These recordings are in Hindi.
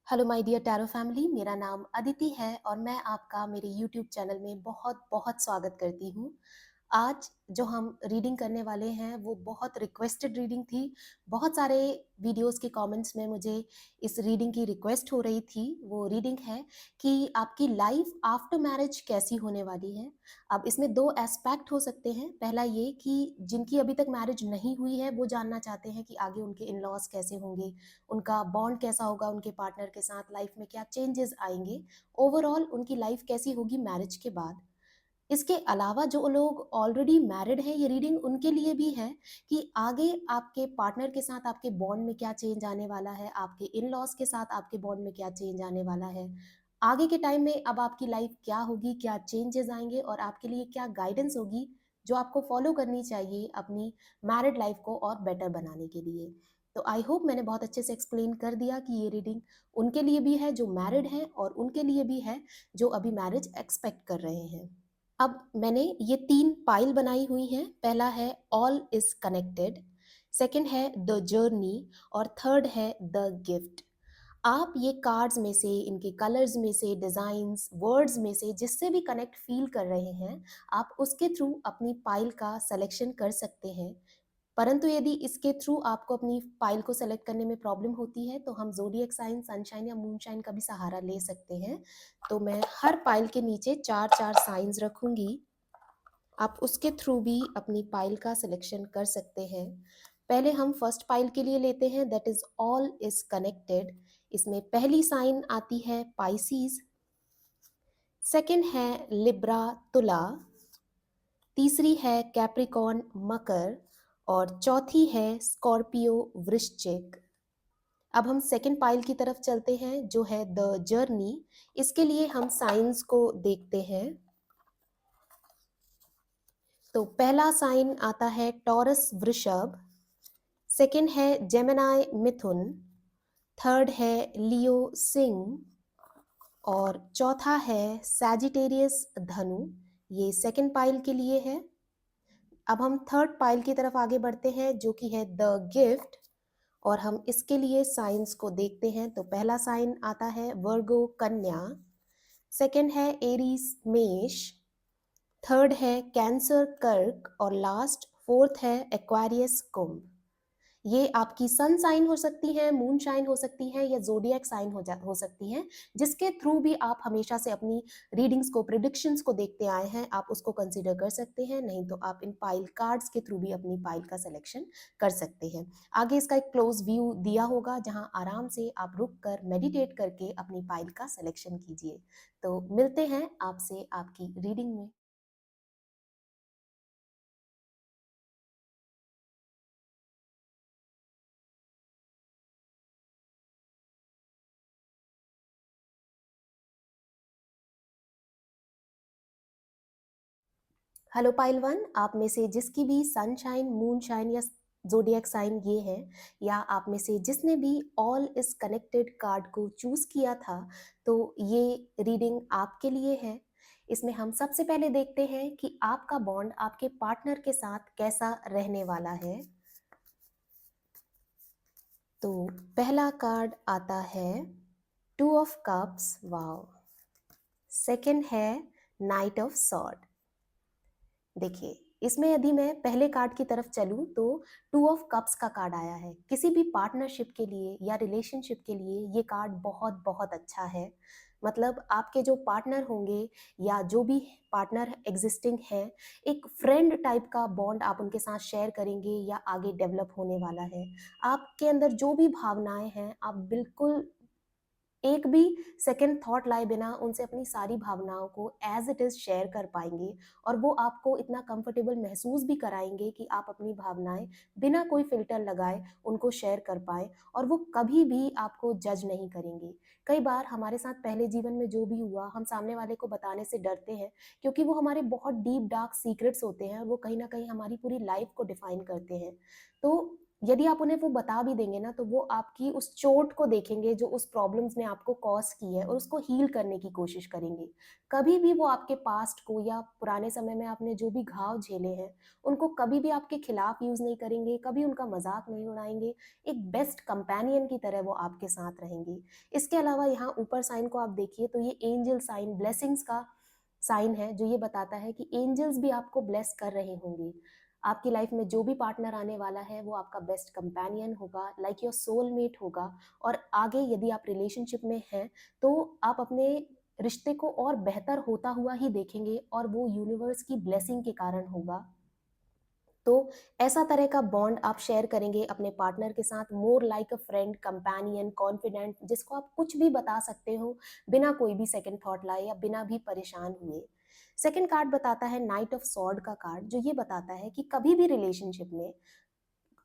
Hello my dear tarot family, मेरा नाम अदिति है और मैं आपका मेरे यूट्यूब चैनल में बहुत बहुत स्वागत करती हूँ। आज जो हम रीडिंग करने वाले हैं वो बहुत रिक्वेस्टेड रीडिंग थी। बहुत सारे वीडियोस के कमेंट्स में मुझे इस रीडिंग की रिक्वेस्ट हो रही थी। वो रीडिंग है कि आपकी लाइफ आफ्टर मैरिज कैसी होने वाली है। अब इसमें दो एस्पेक्ट हो सकते हैं। पहला ये कि जिनकी अभी तक मैरिज नहीं हुई है वो जानना चाहते हैं कि आगे उनके इन लॉज कैसे होंगे, उनका बॉन्ड कैसा होगा उनके पार्टनर के साथ, लाइफ में क्या चेंजेस आएंगे, ओवरऑल उनकी लाइफ कैसी होगी मैरिज के बाद। इसके अलावा जो लोग ऑलरेडी मैरिड हैं, ये रीडिंग उनके लिए भी है कि आगे आपके पार्टनर के साथ आपके बॉन्ड में क्या चेंज आने वाला है, आपके इन लॉज के साथ आपके बॉन्ड में क्या चेंज आने वाला है, आगे के टाइम में अब आपकी लाइफ क्या होगी, क्या चेंजेस आएंगे और आपके लिए क्या गाइडेंस होगी जो आपको फॉलो करनी चाहिए अपनी मैरिड लाइफ को और बेटर बनाने के लिए। तो आई होप मैंने बहुत अच्छे से एक्सप्लेन कर दिया कि ये रीडिंग उनके लिए भी है जो मैरिड हैं और उनके लिए भी है जो अभी मैरिज एक्सपेक्ट कर रहे हैं। अब मैंने ये 3 पाइल बनाई हुई हैं। पहला है ऑल इज कनेक्टेड, सेकंड है द जर्नी और थर्ड है द गिफ्ट। आप ये कार्ड्स में से, इनके कलर्स में से, डिजाइन्स, वर्ड्स में से जिससे भी कनेक्ट फील कर रहे हैं, आप उसके थ्रू अपनी पाइल का सिलेक्शन कर सकते हैं। परंतु यदि इसके थ्रू आपको अपनी पाइल को सेलेक्ट करने में प्रॉब्लम होती है तो हम ज़ोडिएक साइन, सनशाइन या मूनशाइन का भी सहारा ले सकते हैं। तो मैं हर पाइल के नीचे 4-4 साइंस रखूंगी। आप उसके थ्रू भी अपनी पाइल का सिलेक्शन कर सकते हैं। पहले हम फर्स्ट पाइल के लिए लेते हैं, that is all is connected. इसमें पहली साइन आती है पाइसीज, सेकंड है लिब्रा तुला, तीसरी है कैप्रिकॉर्न मकर और चौथी है स्कॉर्पियो वृश्चिक। अब हम सेकंड पाइल की तरफ चलते हैं जो है द जर्नी। इसके लिए हम साइंस को देखते हैं। तो पहला साइन आता है टॉरस वृषभ, सेकंड है जेमिनाई मिथुन, थर्ड है लियो सिंह और चौथा है सैजिटेरियस धनु। ये सेकंड पाइल के लिए है। अब हम थर्ड पाइल की तरफ आगे बढ़ते हैं जो कि है द गिफ्ट और हम इसके लिए साइंस को देखते हैं। तो पहला साइन आता है वर्गो कन्या, सेकंड है एरीज मेष, थर्ड है कैंसर कर्क और लास्ट फोर्थ है एक्वारियस कुंभ। ये आपकी सन साइन हो सकती है, मून साइन हो सकती है या जोडियक साइन हो सकती है। जिसके थ्रू भी आप हमेशा से अपनी रीडिंग्स को, प्रिडिक्शंस को देखते आए हैं, आप उसको कंसीडर कर सकते हैं। नहीं तो आप इन पाइल कार्ड्स के थ्रू भी अपनी पाइल का सिलेक्शन कर सकते हैं। आगे इसका एक क्लोज व्यू दिया होगा जहां आराम से आप रुक कर मेडिटेट करके अपनी पाइल का सिलेक्शन कीजिए। तो मिलते हैं आपसे आपकी रीडिंग में। हेलो पाइल वन, आप में से जिसकी भी सनशाइन, मूनशाइन या जोडियक साइन ये है, या आप में से जिसने भी ऑल इज कनेक्टेड कार्ड को चूज किया था, तो ये रीडिंग आपके लिए है। इसमें हम सबसे पहले देखते हैं कि आपका बॉन्ड आपके पार्टनर के साथ कैसा रहने वाला है। तो पहला कार्ड आता है two of cups, wow. Second है नाइट ऑफ सॉर्ड। देखिए, इसमें यदि मैं पहले कार्ड की तरफ चलूं तो टू ऑफ कप्स का कार्ड आया है। किसी भी पार्टनरशिप के लिए या रिलेशनशिप के लिए ये कार्ड बहुत बहुत अच्छा है। मतलब आपके जो पार्टनर होंगे या जो भी पार्टनर एग्जिस्टिंग है, एक फ्रेंड टाइप का बॉन्ड आप उनके साथ शेयर करेंगे या आगे डेवलप होने वाला है। आपके अंदर जो भी भावनाएं हैं, आप बिल्कुल एक भी सेकंड थॉट लाए बिना उनसे अपनी सारी भावनाओं को एज इट इज शेयर कर पाएंगे और वो आपको इतना कंफर्टेबल महसूस भी कराएंगे कि आप अपनी भावनाएं बिना कोई फिल्टर लगाए उनको शेयर कर पाए और वो कभी भी आपको जज नहीं करेंगे। कई बार हमारे साथ पहले जीवन में जो भी हुआ हम सामने वाले को बताने से डरते हैं क्योंकि वो हमारे बहुत डीप डार्क सीक्रेट्स होते हैं और वो कहीं ना कहीं हमारी पूरी लाइफ को डिफाइन करते हैं। तो यदि आप उन्हें वो बता भी देंगे ना, तो वो आपकी उस चोट को देखेंगे जो उस प्रॉब्लम्स ने आपको कॉज़ की है और उसको हील करने की कोशिश करेंगे। कभी भी वो आपके पास्ट को या पुराने समय में आपने जो भी घाव झेले हैं, उनको कभी भी आपके खिलाफ यूज़ नहीं करेंगे, कभी उनका मज़ाक नहीं उड़ाएँगे। एक बेस्ट कंपेनियन की तरह वो आपके साथ रहेंगे। इसके अलावा यहाँ ऊपर साइन को आप देखिए तो ये एंजल साइन, ब्लेसिंग्स का साइन है, जो ये बताता है कि एंजल्स भी आपको ब्लेस कर रहे होंगे। आपकी लाइफ में जो भी पार्टनर आने वाला है वो आपका बेस्ट कंपेनियन होगा, लाइक योर सोलमेट होगा। और आगे यदि आप रिलेशनशिप में हैं, तो आप अपने रिश्ते को और बेहतर होता हुआ ही देखेंगे और वो यूनिवर्स की ब्लेसिंग के कारण होगा। तो ऐसा तरह का बॉन्ड आप शेयर करेंगे अपने पार्टनर के साथ, मोर लाइक अ फ्रेंड, कंपेनियन, कॉन्फिडेंट, जिसको आप कुछ भी बता सकते हो बिना कोई भी सेकंड थॉट लाए या बिना भी परेशान हुए। सेकंड कार्ड बताता है नाइट ऑफ सॉर्ड का कार्ड, जो ये बताता है कि कभी भी रिलेशनशिप में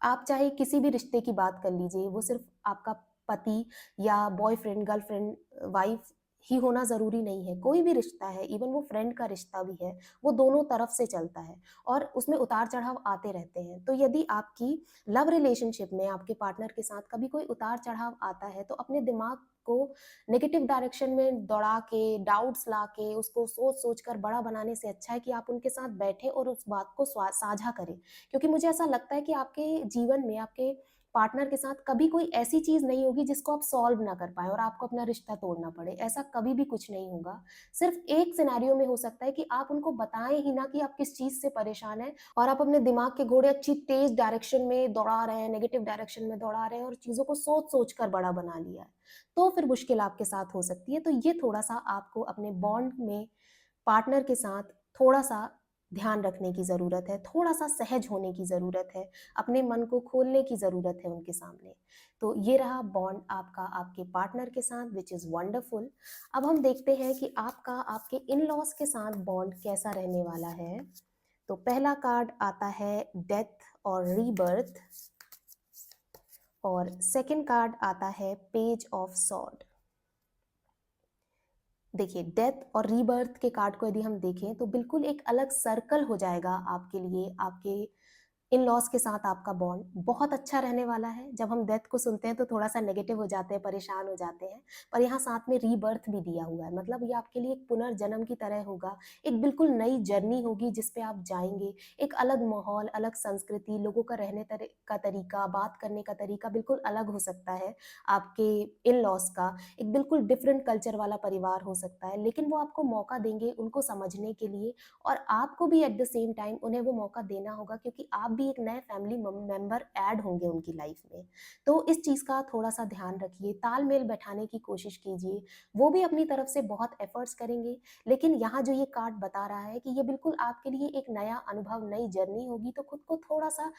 आप चाहे किसी भी रिश्ते की बात कर लीजिए, वो सिर्फ आपका पति या बॉयफ्रेंड, गर्लफ्रेंड, वाइफ ही होना ज़रूरी नहीं है। कोई भी रिश्ता है, इवन वो फ्रेंड का रिश्ता भी है, वो दोनों तरफ से चलता है और उसमें उतार-चढ़ाव आते रहते हैं। तो यदि आपकी लव रिलेशनशिप में आपके पार्टनर के साथ कभी कोई उतार-चढ़ाव आता है, तो अपने दिमाग को नेगेटिव डायरेक्शन में दौड़ा के, डाउट्स ला के, उसको सोच-सोच कर बड़ा बनाने से अच्छा है कि आप उनके साथ बैठें और उस बात को साझा करें। क्योंकि मुझे ऐसा लगता है कि आपके जीवन में आपके पार्टनर के साथ कभी कोई ऐसी चीज़ नहीं होगी जिसको आप सॉल्व ना कर पाएँ और आपको अपना रिश्ता तोड़ना पड़े, ऐसा कभी भी कुछ नहीं होगा। सिर्फ़ एक सिनेरियो में हो सकता है कि आप उनको बताएँ ही ना कि आप किस चीज़ से परेशान हैं और आप अपने दिमाग के घोड़े अच्छी तेज़ डायरेक्शन में दौड़ा रहे हैं, नेगेटिव डायरेक्शन में दौड़ा रहे हैं और चीज़ों को सोच-सोच कर बड़ा बना लिया है। तो फिर मुश्किल आपके साथ हो सकती है। तो ये थोड़ा-सा आपको अपने बॉन्ड में पार्टनर के साथ थोड़ा-सा ध्यान रखने की ज़रूरत है, थोड़ा-सा सहज होने की ज़रूरत है, अपने मन को खोलने की ज़रूरत है उनके सामने। तो ये रहा बॉन्ड आपका आपके पार्टनर के साथ, व्हिच इज़ वंडरफुल। अब हम देखते हैं कि आपका आपके इन-लॉज़ के साथ बॉन्ड कैसा रहने वाला है। तो पहला कार्ड आता है डेथ और रीबर्थ और सेकंड कार्ड आता है पेज ऑफ सॉर्ड। देखिए, डेथ और रीबर्थ के कार्ड को यदि हम देखें तो बिल्कुल एक अलग सर्कल हो जाएगा आपके लिए, आपके इन-लॉज़ के साथ आपका बॉन्ड बहुत अच्छा रहने वाला है। जब हम डेथ को सुनते हैं तो थोड़ा-सा नेगेटिव हो जाते हैं, परेशान हो जाते हैं, पर यहाँ साथ में रीबर्थ भी दिया हुआ है। मतलब ये आपके लिए एक पुनर्जन्म की तरह होगा, एक बिल्कुल नई जर्नी होगी जिस पे आप जाएँगे। एक अलग माहौल, अलग संस्कृति, लोगों का रहने का तरीका, बात करने का तरीका बिल्कुल अलग हो सकता है आपके इन-लॉज़ का। एक बिल्कुल डिफरेंट कल्चर वाला परिवार हो सकता है, लेकिन वो आपको मौका देंगे उनको समझने के लिए और आपको भी एट द सेम टाइम उन्हें वो मौका देना होगा क्योंकि आप भी एक नए फैमिली मेंबर ऐड होंगे उनकी लाइफ में। तो इस चीज़ का थोड़ा-सा ध्यान रखिए, तालमेल बैठाने की कोशिश कीजिए। वो भी अपनी तरफ से बहुत एफर्ट्स करेंगे, लेकिन यहाँ जो ये कार्ड बता रहा है कि ये बिल्कुल आपके लिए एक नया अनुभव, नई जर्नी होगी, तो खुद को थोड़ा-सा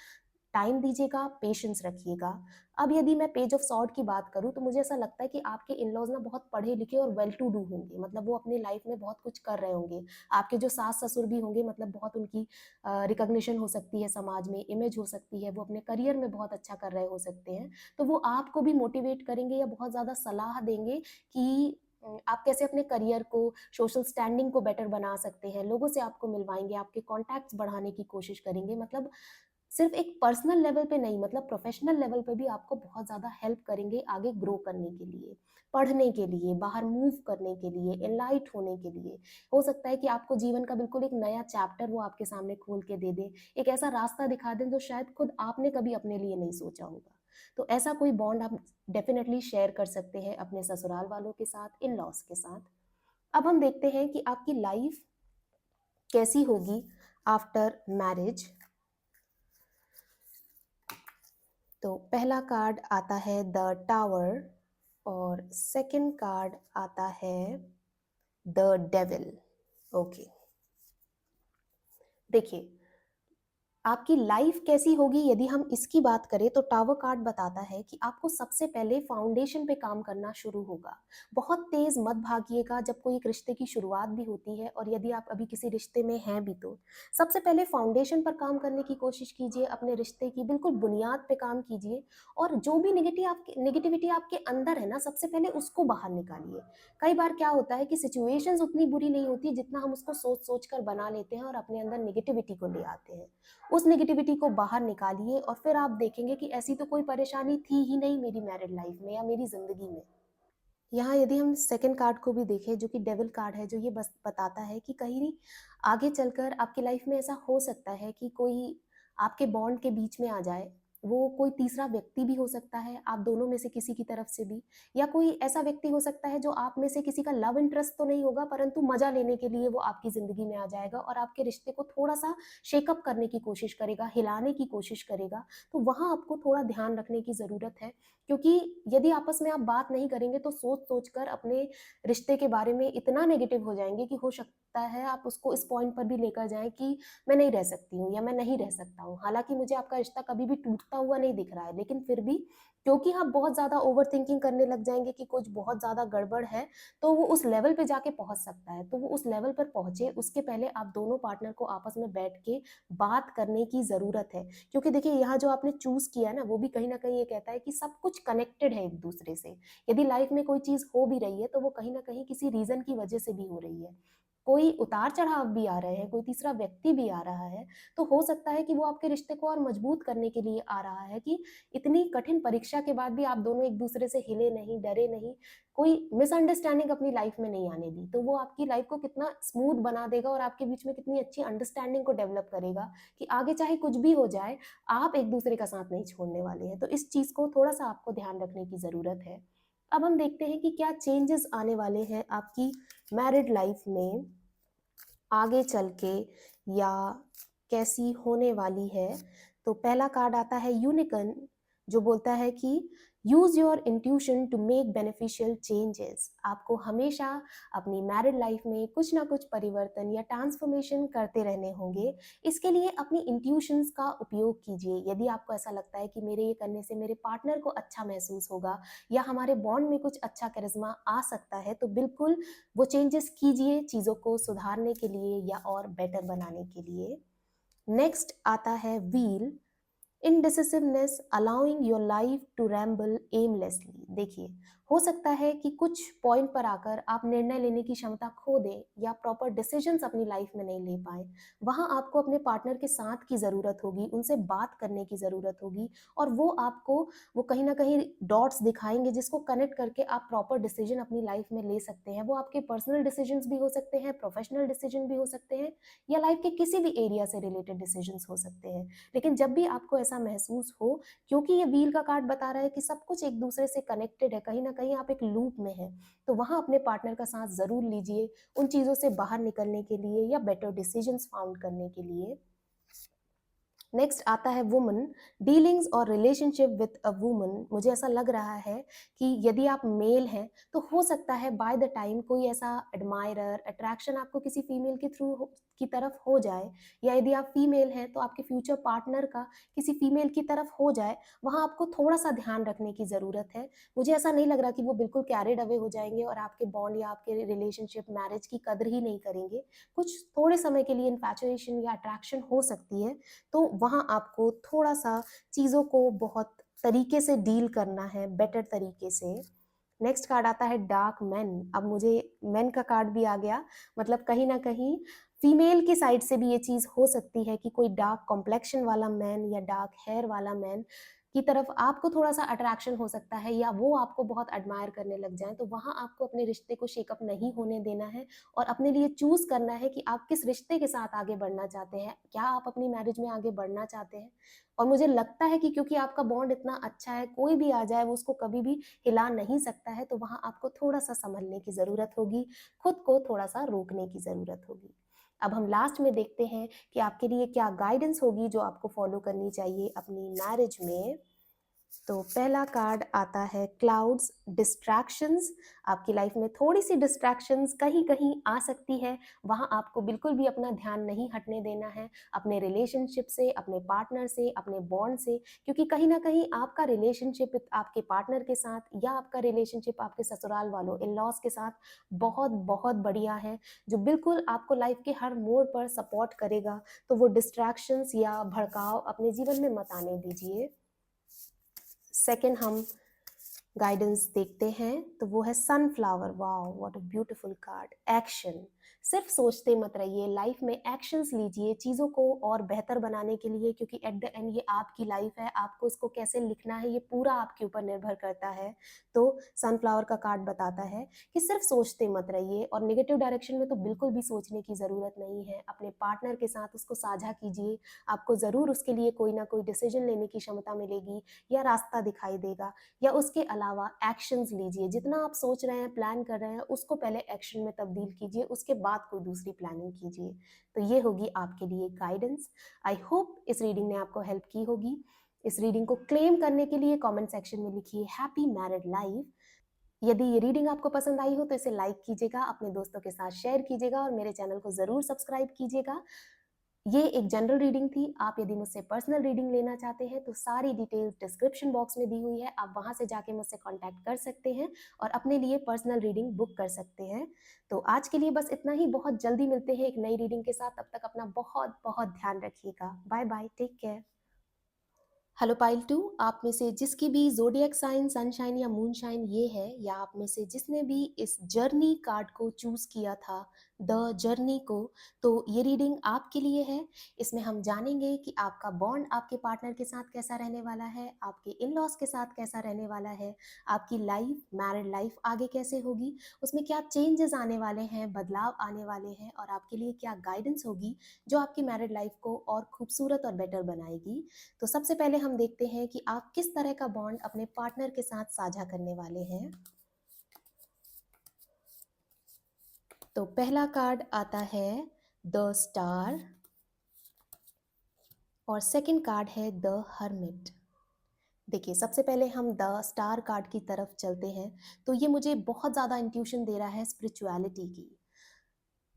टाइम दीजिएगा, पेशेंस रखिएगा। अब यदि मैं पेज ऑफ सॉर्ड की बात करूँ तो मुझे ऐसा लगता है कि आपके इन-लॉज़ ना बहुत पढ़े-लिखे और वेल टू डू होंगे, मतलब वो अपनी लाइफ में बहुत कुछ कर रहे होंगे। आपके जो सास-ससुर भी होंगे, मतलब बहुत उनकी रिकॉग्निशन हो सकती है समाज में, इमेज हो सकती है, वो अपने करियर में बहुत अच्छा कर रहे हो सकते हैं। तो वो आपको भी मोटिवेट करेंगे या बहुत ज़्यादा सलाह देंगे कि आप कैसे अपने करियर को, सोशल स्टैंडिंग को बेटर बना सकते हैं, लोगों से आपको मिलवाएँगे, आपके कॉन्टैक्ट्स बढ़ाने की कोशिश करेंगे। मतलब सिर्फ एक पर्सनल लेवल पे नहीं, मतलब प्रोफेशनल लेवल पे भी आपको बहुत ज़्यादा हेल्प करेंगे आगे ग्रो करने के लिए, पढ़ने के लिए, बाहर मूव करने के लिए, एनलाइट होने के लिए। हो सकता है कि आपको जीवन का बिल्कुल एक नया चैप्टर वो आपके सामने खोल के दे दें, एक ऐसा रास्ता दिखा दें जो शायद खुद आपने कभी अपने लिए नहीं सोचा होगा। तो ऐसा कोई बॉन्ड आप डेफिनिटली शेयर कर सकते हैं अपने ससुराल वालों के साथ, इन-लॉज़ के साथ। अब हम देखते हैं कि आपकी लाइफ कैसी होगी आफ्टर मैरिज। तो पहला कार्ड आता है द टावर और सेकंड कार्ड आता है द डेविल। ओके, देखिए, आपकी लाइफ कैसी होगी यदि हम इसकी बात करें तो टावर कार्ड बताता है कि आपको सबसे पहले फाउंडेशन पे काम करना शुरू होगा। बहुत तेज मत भागिएगा जब कोई एक रिश्ते की शुरुआत भी होती है और यदि आप अभी किसी रिश्ते में हैं भी तो सबसे पहले फाउंडेशन पर काम करने की कोशिश कीजिए, अपने रिश्ते की बिल्कुल बुनियाद पे काम कीजिए और जो भी नेगेटिविटी आपके अंदर है ना, सबसे पहले उसको बाहर निकालिए। कई बार क्या होता है कि सिचुएशंस उतनी बुरी नहीं होती जितना हम उसको सोच सोच कर बना लेते हैं और अपने अंदर नेगेटिविटी को ले आते हैं। उस नेगेटिविटी को बाहर निकालिए और फिर आप देखेंगे कि ऐसी तो कोई परेशानी थी ही नहीं मेरी मैरिड लाइफ में या मेरी ज़िंदगी में। यहाँ यदि हम सेकंड कार्ड को भी देखें जो कि डेविल कार्ड है, जो ये बस बताता है कि कहीं आगे चलकर आपकी लाइफ में ऐसा हो सकता है कि कोई आपके बॉन्ड के बीच में आ जाए। वो कोई तीसरा व्यक्ति भी हो सकता है, आप दोनों में से किसी की तरफ से भी, या कोई ऐसा व्यक्ति हो सकता है जो आप में से किसी का लव इंटरेस्ट तो नहीं होगा, परंतु मज़ा लेने के लिए वो आपकी ज़िंदगी में आ जाएगा और आपके रिश्ते को थोड़ा-सा शेकअप करने की कोशिश करेगा, हिलाने की कोशिश करेगा। तो वहाँ आपको थोड़ा ध्यान रखने की ज़रूरत है, क्योंकि यदि आपस में आप बात नहीं करेंगे तो सोच-सोच कर अपने रिश्ते के बारे में इतना नेगेटिव हो जाएँगे कि हो सकता है आप उसको इस पॉइंट पर भी लेकर जाएँ कि मैं नहीं रह सकती हूँ या मैं नहीं रह सकता हूँ। हालाँकि मुझे आपका रिश्ता कभी भी टूटता हुआ नहीं दिख रहा है, लेकिन फिर भी क्योंकि आप बहुत ज़्यादा ओवरथिंकिंग करने लग जाएँगे कि कुछ बहुत ज़्यादा गड़बड़ है, तो वो उस लेवल पे जाके पहुँच सकता है। तो वो उस लेवल पर पहुँचे, उसके पहले आप दोनों पार्टनर को आपस में बैठ के बात करने की ज़रूरत है। क्योंकि देखिए यहाँ जो आपने चूज़ किया है ना, वो भी कहीं न कहीं ये कहता है कि सब कुछ कनेक्टेड है एक-दूसरे से। यदि लाइफ़ में कोई चीज़ हो भी रही है, तो वो कहीं न कहीं किसी रीज़न की वजह से भी हो रही है। कोई उतार-चढ़ाव भी आ रहे हैं, कोई तीसरा व्यक्ति भी आ रहा है, तो हो सकता है कि वो आपके रिश्ते को और मजबूत करने के लिए आ रहा है कि इतनी कठिन परीक्षा के बाद भी आप दोनों एक-दूसरे से हिले नहीं, डरे नहीं, कोई मिसअंडरस्टैंडिंग अपनी लाइफ़ में नहीं आने दी। तो वो आपकी लाइफ़ को कितना स्मूथ बना देगा और आपके बीच में कितनी अच्छी अंडरस्टैंडिंग को डेवलप करेगा कि आगे चाहे कुछ भी हो जाए, आप एक-दूसरे का साथ नहीं छोड़ने वाले हैं। तो इस चीज़ को थोड़ा-सा आपको ध्यान रखने की ज़रूरत है। अब हम देखते हैं कि क्या चेंजेस आने वाले हैं आपकी मैरिड लाइफ़ में आगे चल के, या कैसी होने वाली है। तो पहला कार्ड आता है यूनिकॉर्न, जो बोलता है कि use your intuition to make beneficial changes. आपको हमेशा अपनी मैरिड लाइफ में कुछ ना कुछ परिवर्तन या ट्रांसफॉर्मेशन करते रहने होंगे। इसके लिए अपनी इंट्यूशंस का उपयोग कीजिए। यदि आपको ऐसा लगता है कि मेरे ये करने से मेरे पार्टनर को अच्छा महसूस होगा या हमारे बॉन्ड में कुछ अच्छा करिश्मा आ सकता है, तो बिल्कुल वो चेंजेस कीजिए चीज़ों को सुधारने के लिए या और बेटर बनाने के लिए। नेक्स्ट आता है wheel, indecisiveness, allowing your life to ramble aimlessly. देखिए, हो सकता है कि कुछ पॉइंट पर आकर आप निर्णय लेने की क्षमता खो दें या प्रॉपर डिसीजंस अपनी लाइफ में नहीं ले पाएँ। वहाँ आपको अपने पार्टनर के साथ की ज़रूरत होगी, उनसे बात करने की ज़रूरत होगी और वो आपको वो कहीं न कहीं डॉट्स दिखाएँगे जिसको कनेक्ट करके आप प्रॉपर डिसीजन अपनी लाइफ में ले सकते हैं। वो आपके पर्सनल डिसीजंस भी हो सकते हैं, प्रोफेशनल डिसीजन भी हो सकते हैं या लाइफ के किसी भी एरिया से रिलेटेड डिसीजंस हो सकते हैं। लेकिन जब भी आपको ऐसा महसूस हो, क्योंकि ये व्हील का कार्ड बता रहा है कि सब कुछ एक-दूसरे से कनेक्टेड है, कहीं न कहीं आप एक लूप में हैं, तो वहाँ अपने पार्टनर का साथ ज़रूर लीजिए, उन चीज़ों से बाहर निकलने के लिए या बेटर डिसीजंस फाउंड करने के लिए। नेक्स्ट आता है वुमन, डीलिंग्स और रिलेशनशिप विद अ वुमन। मुझे ऐसा लग रहा है कि यदि आप मेल हैं तो हो सकता है बाय द टाइम कोई ऐसा एडमायरर, अट्रैक्शन आपको किसी फीमेल के थ्रू की तरफ हो जाए, या यदि आप फीमेल हैं तो आपके फ्यूचर पार्टनर का किसी फीमेल की तरफ हो जाए, वहाँ आपको थोड़ा-सा ध्यान रखने की ज़रूरत है। मुझे ऐसा नहीं लग रहा कि वो बिल्कुल कैरिड अवे हो जाएँगे और आपके बॉन्ड या आपके रिलेशनशिप, मैरिज की कदर ही नहीं करेंगे। कुछ थोड़े समय के लिए इन्फैचुएशन या अट्रैक्शन हो सकती है, तो वहाँ आपको थोड़ा-सा चीज़ों को बहुत तरीके से डील करना है, बेटर तरीके से। नेक्स्ट कार्ड आता है डार्क मैन। अब मुझे मैन का कार्ड भी आ गया, मतलब कहीं न कहीं फीमेल की साइड से भी ये चीज़ हो सकती है कि कोई डार्क कॉम्प्लेक्शन वाला मैन या डार्क हेयर वाला मैन की तरफ आपको थोड़ा-सा अट्रैक्शन हो सकता है या वो आपको बहुत एडमायर करने लग जाएँ, तो वहाँ आपको अपने रिश्ते को शेकअप नहीं होने देना है और अपने लिए चूज़ करना है कि आप किस रिश्ते के साथ आगे बढ़ना चाहते हैं। क्या आप अपनी मैरिज में आगे बढ़ना चाहते हैं? और मुझे लगता है कि क्योंकि आपका बॉन्ड इतना अच्छा है, कोई भी आ जाए वो उसको कभी भी हिला नहीं सकता है, तो वहाँ आपको थोड़ा-सा सँभलने की ज़रूरत होगी, खुद को थोड़ा-सा रोकने की ज़रूरत होगी। अब हम लास्ट में देखते हैं कि आपके लिए क्या गाइडेंस होगी जो आपको फ़ॉलो करनी चाहिए अपनी मैरिज में। तो पहला कार्ड आता है क्लाउड्स, डिस्ट्रैक्शंस। आपकी लाइफ में थोड़ी-सी डिस्ट्रैक्शंस कहीं-कहीं आ सकती है, वहाँ आपको बिल्कुल भी अपना ध्यान नहीं हटने देना है, अपने रिलेशनशिप से, अपने पार्टनर से, अपने बॉन्ड से, क्योंकि कहीं न कहीं आपका रिलेशनशिप आपके पार्टनर के साथ या आपका रिलेशनशिप आपके ससुराल वालों, इन-लॉज़ के साथ बहुत-बहुत बढ़िया है, जो बिल्कुल आपको लाइफ के हर मोड़ पर सपोर्ट करेगा। तो वो डिस्ट्रैक्शंस या भड़काव अपने जीवन में मत आने दीजिए। सेकंड हम गाइडेंस देखते हैं तो वो है sunflower. Wow what a beautiful card. Action. सिर्फ सोचते मत रहिए, लाइफ में एक्शंस लीजिए चीज़ों को और बेहतर बनाने के लिए, क्योंकि एट द एंड ये आपकी लाइफ है, आपको इसको कैसे लिखना है ये पूरा आपके ऊपर निर्भर करता है। तो सनफ्लावर का कार्ड बताता है कि सिर्फ सोचते मत रहिए, और नेगेटिव डायरेक्शन में तो बिल्कुल भी सोचने की ज़रूरत नहीं है। अपने पार्टनर के साथ उसको साझा कीजिए, आपको ज़रूर उसके लिए कोई ना कोई डिसीजन लेने की क्षमता मिलेगी या रास्ता दिखाई देगा। या उसके अलावा एक्शंस लीजिए, जितना आप सोच रहे हैं प्लान कर रहे हैं उसको पहले एक्शन में तब्दील कीजिए, उसके बाद कोई दूसरी प्लानिंग कीजिए। तो ये होगी आपके लिए गाइडेंस। आई होप इस रीडिंग ने आपको हेल्प की होगी। इस रीडिंग को क्लेम करने के लिए कमेंट सेक्शन में लिखिए हैप्पी मैरिड लाइफ। यदि ये रीडिंग आपको पसंद आई हो तो इसे लाइक कीजिएगा, अपने दोस्तों के साथ शेयर कीजिएगा और मेरे चैनल को ज़रूर सब्सक्राइब कीजिएगा। ये एक जनरल रीडिंग थी। आप यदि मुझसे पर्सनल रीडिंग लेना चाहते हैं तो सारी डिटेल्स डिस्क्रिप्शन बॉक्स में दी हुई है, आप वहां से जाके मुझसे कांटेक्ट कर सकते हैं और अपने लिए पर्सनल रीडिंग बुक कर सकते हैं। तो आज के लिए बस इतना ही, बहुत जल्दी मिलते हैं एक नई रीडिंग के साथ। तब तक अपना बहुत बहुत ध्यान रखिएगा। Bye bye, take care. Hello pile two, आप में से जिसकी भी ज़ोडिएक साइन सनशाइन या मूनशाइन ये है, या आप में से जिसने भी इस जर्नी कार्ड को चूज़ किया था, द जर्नी को, तो ये रीडिंग आपके लिए है। इसमें हम जानेंगे कि आपका बॉन्ड आपके पार्टनर के साथ कैसा रहने वाला है, आपके इन लॉज के साथ कैसा रहने वाला है, आपकी लाइफ, मैरिड लाइफ आगे कैसे होगी, उसमें क्या चेंजेस आने वाले हैं, बदलाव आने वाले हैं, और आपके लिए क्या गाइडेंस होगी जो आपकी मैरिड लाइफ को और खूबसूरत और बेटर बनाएगी। तो सबसे पहले हम देखते हैं कि आप किस तरह का बॉन्ड अपने पार्टनर के साथ साझा करने वाले हैं। तो पहला कार्ड आता है द स्टार और सेकंड कार्ड है द हर्मिट। देखिए, सबसे पहले हम द स्टार कार्ड की तरफ चलते हैं। तो ये मुझे बहुत ज़्यादा इंट्यूशन दे रहा है स्पिरिचुअलिटी की,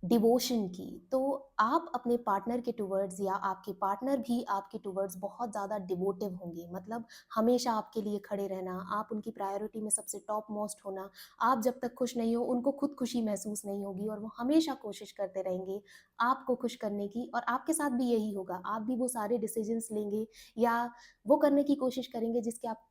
डिवोशन की। तो आप अपने पार्टनर के टुवर्ड्स, या आपके पार्टनर भी आपके टुवर्ड्स बहुत ज़्यादा डिवोटिव होंगे, मतलब हमेशा आपके लिए खड़े रहना, आप उनकी प्रायोरिटी में सबसे टॉप मोस्ट होना। आप जब तक खुश नहीं हो उनको खुद खुशी महसूस नहीं होगी, और वो हमेशा कोशिश करते रहेंगे आपको खुश करने की। और आपके साथ भी यही होगा, आप भी वो सारे डिसीजंस लेंगे या वो करने की कोशिश करेंगे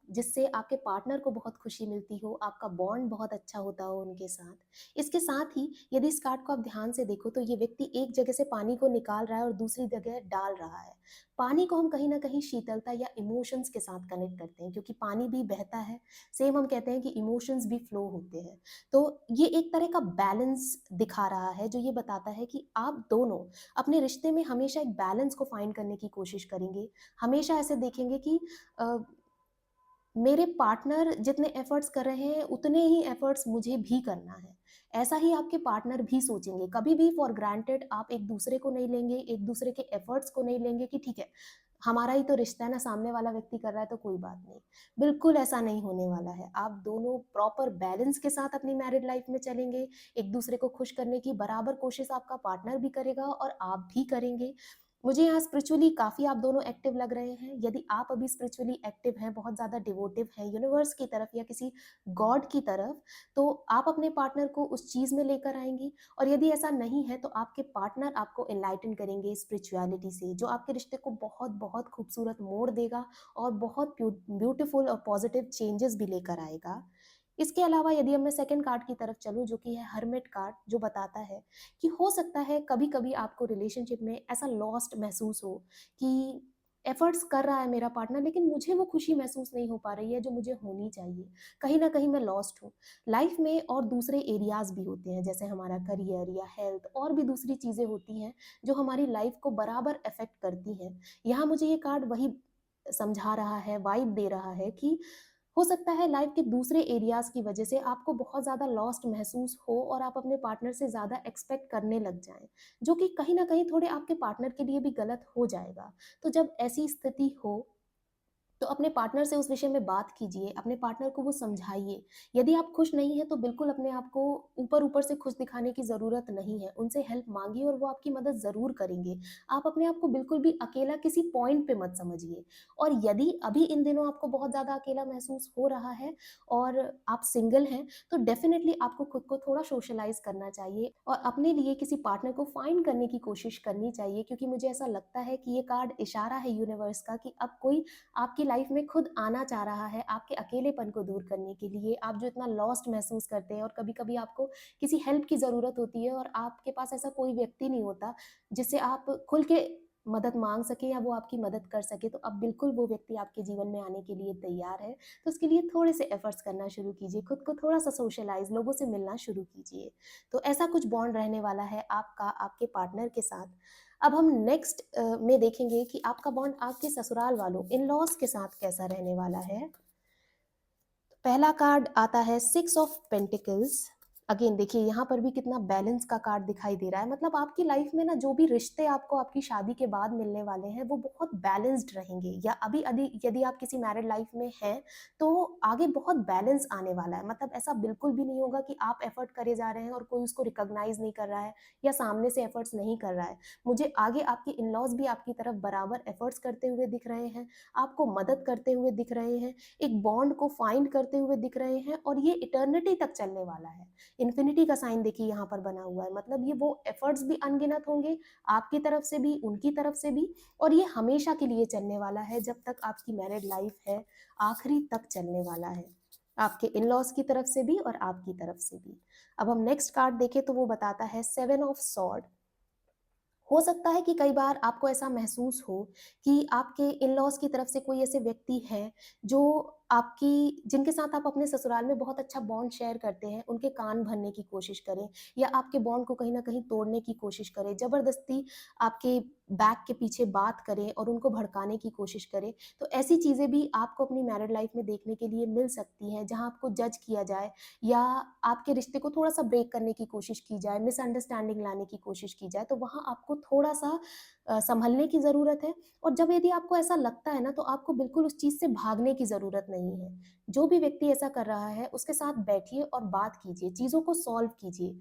जिससे आपके पार्टनर को बहुत खुशी मिलती हो, आपका बॉन्ड बहुत अच्छा होता हो उनके साथ। इसके साथ ही यदि इस कार्ड को आप ध्यान से देखो तो ये व्यक्ति एक जगह से पानी को निकाल रहा है और दूसरी जगह डाल रहा है। पानी को हम कहीं ना कहीं शीतलता या इमोशंस के साथ कनेक्ट करते हैं, क्योंकि पानी भी बहता है। सेम हम कहते हैं कि इमोशंस भी फ्लो होते हैं। तो ये एक तरह का बैलेंस दिखा रहा है, जो ये बताता है कि आप दोनों अपने रिश्ते में हमेशा एक बैलेंस को फाइंड करने की कोशिश करेंगे। हमेशा ऐसे देखेंगे कि अ, मेरे पार्टनर जितने एफर्ट्स कर रहे हैं उतने ही एफर्ट्स मुझे भी करना है। ऐसा ही आपके पार्टनर भी सोचेंगे। कभी भी फॉर ग्रांटेड आप एक दूसरे को नहीं लेंगे, एक दूसरे के एफर्ट्स को नहीं लेंगे कि ठीक है, हमारा ही तो रिश्ता है ना, सामने वाला व्यक्ति कर रहा है तो कोई बात नहीं। बिल्कुल ऐसा नहीं होने वाला है। आप दोनों प्रॉपर बैलेंस के साथ अपनी मैरिड लाइफ में चलेंगे। एक दूसरे को खुश करने की बराबर कोशिश आपका पार्टनर भी करेगा और आप भी करेंगे। मुझे यहाँ स्पिरिचुअली काफ़ी आप दोनों एक्टिव लग रहे हैं। यदि आप अभी स्पिरिचुअली एक्टिव हैं, बहुत ज़्यादा डिवोटिव हैं यूनिवर्स की तरफ या किसी गॉड की तरफ, तो आप अपने पार्टनर को उस चीज़ में लेकर आएंगी। और यदि ऐसा नहीं है तो आपके पार्टनर आपको एनलाइटन करेंगे स्पिरिचुअलिटी से, जो आपके रिश्ते को बहुत बहुत खूबसूरत मोड़ देगा और बहुत ब्यूटीफुल और पॉजिटिव चेंजेस भी लेकर आएगा। इसके अलावा यदि अब मैं सेकंड कार्ड की तरफ चलूँ, जो कि है हर्मिट कार्ड, जो बताता है कि हो सकता है कभी कभी आपको रिलेशनशिप में ऐसा लॉस्ट महसूस हो कि एफर्ट्स कर रहा है मेरा पार्टनर लेकिन मुझे वो खुशी महसूस नहीं हो पा रही है जो मुझे होनी चाहिए। कहीं ना कहीं मैं लॉस्ट हूँ लाइफ में। और दूसरे एरियाज भी होते हैं, जैसे हमारा करियर या हेल्थ, और भी दूसरी चीज़ें होती हैं जो हमारी लाइफ को बराबर अफेक्ट करती हैं। यहाँ मुझे ये कार्ड वही समझा रहा है, वाइब दे रहा है कि हो सकता है लाइफ के दूसरे एरियाज की वजह से आपको बहुत ज़्यादा लॉस्ट महसूस हो और आप अपने पार्टनर से ज़्यादा एक्सपेक्ट करने लग जाएं, जो कि कहीं ना कहीं थोड़े आपके पार्टनर के लिए भी गलत हो जाएगा। तो जब ऐसी स्थिति हो तो अपने पार्टनर से उस विषय में बात कीजिए, अपने पार्टनर को वो समझाइए। यदि आप खुश नहीं हैं तो बिल्कुल अपने आप को ऊपर ऊपर से खुश दिखाने की ज़रूरत नहीं है। उनसे हेल्प मांगिए और वो आपकी मदद ज़रूर करेंगे। आप अपने आप को बिल्कुल भी अकेला किसी पॉइंट पे मत समझिए। और यदि अभी इन दिनों आपको बहुत ज़्यादा अकेला महसूस हो रहा है और आप सिंगल हैं, तो डेफिनेटली आपको खुद को थोड़ा सोशलाइज करना चाहिए और अपने लिए किसी पार्टनर को फाइंड करने की कोशिश करनी चाहिए, क्योंकि मुझे ऐसा लगता है कि ये कार्ड इशारा है यूनिवर्स का कि अब कोई आपकी लाइफ में खुद आना चाह रहा है आपके अकेलेपन को दूर करने के लिए। आप जो इतना लॉस्ट महसूस करते हैं और कभी-कभी आपको किसी हेल्प की ज़रूरत होती है और आपके पास ऐसा कोई व्यक्ति नहीं होता जिससे आप खुल के मदद माँग सकें या वो आपकी मदद कर सके, तो अब बिल्कुल वो व्यक्ति आपके जीवन में आने के लिए तैयार है। तो उसके लिए थोड़े से एफर्ट्स करना शुरू कीजिए, खुद को थोड़ा-सा सोशलाइज़, लोगों से मिलना शुरू कीजिए। तो ऐसा कुछ बॉन्ड रहने वाला है आपका आपके पार्टनर के साथ। अब हम नेक्स्ट में देखेंगे कि आपका बॉन्ड आपके ससुराल वालों, इन-लॉज़ के साथ कैसा रहने वाला है। पहला कार्ड आता है 6 ऑफ पेंटिकल्स। अगेन देखिए यहाँ पर भी कितना बैलेंस का कार्ड दिखाई दे रहा है। मतलब आपकी लाइफ में ना जो भी रिश्ते आपको आपकी शादी के बाद मिलने वाले हैं वो बहुत बैलेंस्ड रहेंगे, या अभी अभी यदि आप किसी मैरिड लाइफ में हैं तो आगे बहुत बैलेंस आने वाला है। मतलब ऐसा बिल्कुल भी नहीं होगा कि आप एफर्ट करे जा रहे हैं और कोई उसको रिकॉग्नाइज नहीं कर रहा है या सामने से एफर्ट्स नहीं कर रहा है। मुझे आगे आपके इन लॉज भी आपकी तरफ बराबर एफर्ट्स करते हुए दिख रहे हैं, आपको मदद करते हुए दिख रहे हैं, एक बॉन्ड को फाइंड करते हुए दिख रहे हैं, और ये इटर्निटी तक चलने वाला है। इन्फिनिटी का साइन देखिए यहाँ पर बना हुआ है। मतलब ये वो एफर्ट्स भी अनगिनत होंगे आपकी तरफ से भी, उनकी तरफ से भी, और ये हमेशा के लिए चलने वाला है। जब तक आपकी मैरिड लाइफ है आखिरी तक चलने वाला है, आपके इन लॉज की तरफ से भी और आपकी तरफ से भी। अब हम नेक्स्ट कार्ड देखें तो वो बताता है 7 ऑफ सॉर्ड। हो सकता है कि कई बार आपको ऐसा महसूस हो कि आपके इन-लॉज़ की तरफ से कोई ऐसे व्यक्ति हैं जो आपकी जिनके साथ आप अपने ससुराल में बहुत अच्छा बॉन्ड शेयर करते हैं, उनके कान भरने की कोशिश करें या आपके बॉन्ड को कहीं न कहीं तोड़ने की कोशिश करें, ज़बरदस्ती आपके बैक के पीछे बात करें और उनको भड़काने की कोशिश करें। तो ऐसी चीज़ें भी आपको अपनी मैरिड लाइफ़ में देखने के लिए मिल सकती हैं, जहाँ आपको जज किया जाए या आपके रिश्ते को थोड़ा-सा ब्रेक करने की कोशिश की जाए, मिसअंडरस्टैंडिंग लाने की कोशिश की जाए, तो वहाँ आपको थोड़ा-सा सँभलने की ज़रूरत है। और जब यदि आपको ऐसा लगता है ना, तो आपको बिल्कुल उस चीज़ से भागने की ज़रूरत नहीं है। जो भी व्यक्ति ऐसा कर रहा है, उसके साथ बैठिए और बात कीजिए, चीज़ों को सॉल्व कीजिए।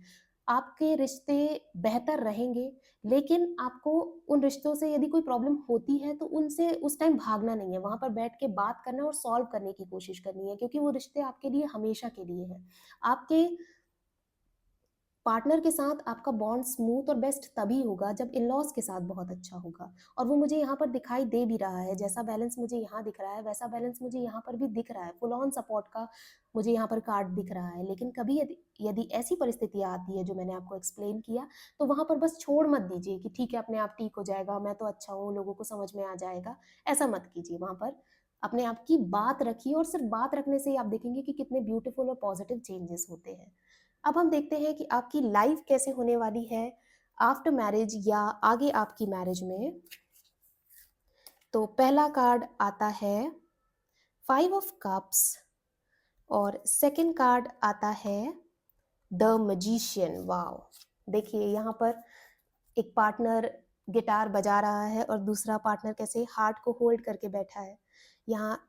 आपके रिश्ते बेहतर रहेंगे, लेकिन आपको उन रिश्तों से यदि कोई प्रॉब्लम होती है, तो उनसे उस टाइम भागना नहीं है, वहाँ पर बैठ के बात करना और सॉल्व करने की कोशिश करनी है, क्योंकि वो रिश्ते आपके लिए हमेशा के लिए हैं। आपके पार्टनर के साथ आपका बॉन्ड स्मूथ और बेस्ट तभी होगा जब इन-लॉज़ के साथ बहुत अच्छा होगा, और वो मुझे यहाँ पर दिखाई दे भी रहा है। जैसा बैलेंस मुझे यहाँ दिख रहा है, वैसा बैलेंस मुझे यहाँ पर भी दिख रहा है। फुल ऑन सपोर्ट का मुझे यहाँ पर कार्ड दिख रहा है। लेकिन कभी यदि यदि ऐसी परिस्थितियाँ आती है जो मैंने आपको एक्सप्लेन किया, तो वहाँ पर बस छोड़ मत दीजिए कि ठीक है, अपने आप ठीक हो जाएगा, मैं तो अच्छा हूँ, लोगों को समझ में आ जाएगा। ऐसा मत कीजिए। वहाँ पर अपने आप की बात रखिए, और सिर्फ़ बात रखने से ही आप देखेंगे कि कितने ब्यूटीफुल और पॉज़िटिव चेंजेस होते हैं। अब हम देखते हैं कि आपकी लाइफ कैसे होने वाली है आफ्टर मैरिज या आगे आपकी मैरिज में। तो पहला कार्ड आता है 5 ऑफ कप्स और सेकंड कार्ड आता है द मैजिशियन। वाओ! देखिए यहाँ पर एक पार्टनर गिटार बजा रहा है और दूसरा पार्टनर कैसे हार्ट को होल्ड करके बैठा है। यहाँ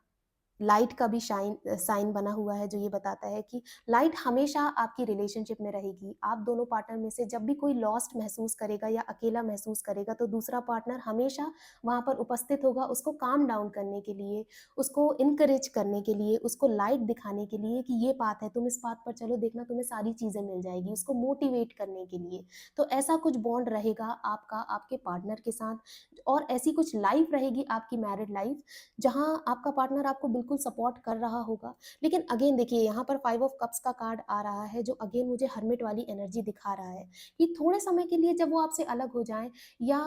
लाइट का भी साइन बना हुआ है जो ये बताता है कि लाइट हमेशा आपकी रिलेशनशिप में रहेगी। आप दोनों पार्टनर में से जब भी कोई लॉस्ट महसूस करेगा या अकेला महसूस करेगा, तो दूसरा पार्टनर हमेशा वहाँ पर उपस्थित होगा, उसको काम डाउन करने के लिए, उसको इनकरेज करने के लिए, उसको लाइट दिखाने के लिए कि ये पाथ है, तुम इस पाथ पर चलो, देखना तुम्हें सारी चीज़ें मिल जाएगी, उसको मोटिवेट करने के लिए। तो ऐसा कुछ बॉन्ड रहेगा आपका आपके पार्टनर के साथ, और ऐसी कुछ लाइफ रहेगी आपकी मैरिड लाइफ जहाँ आपका पार्टनर आपको बिल्कुल सपोर्ट कर रहा होगा। लेकिन अगेन देखिए यहाँ पर 5 ऑफ कप्स का कार्ड आ रहा है जो अगेन मुझे हर्मिट वाली एनर्जी दिखा रहा है कि थोड़े समय के लिए जब वो आपसे अलग हो जाएँ या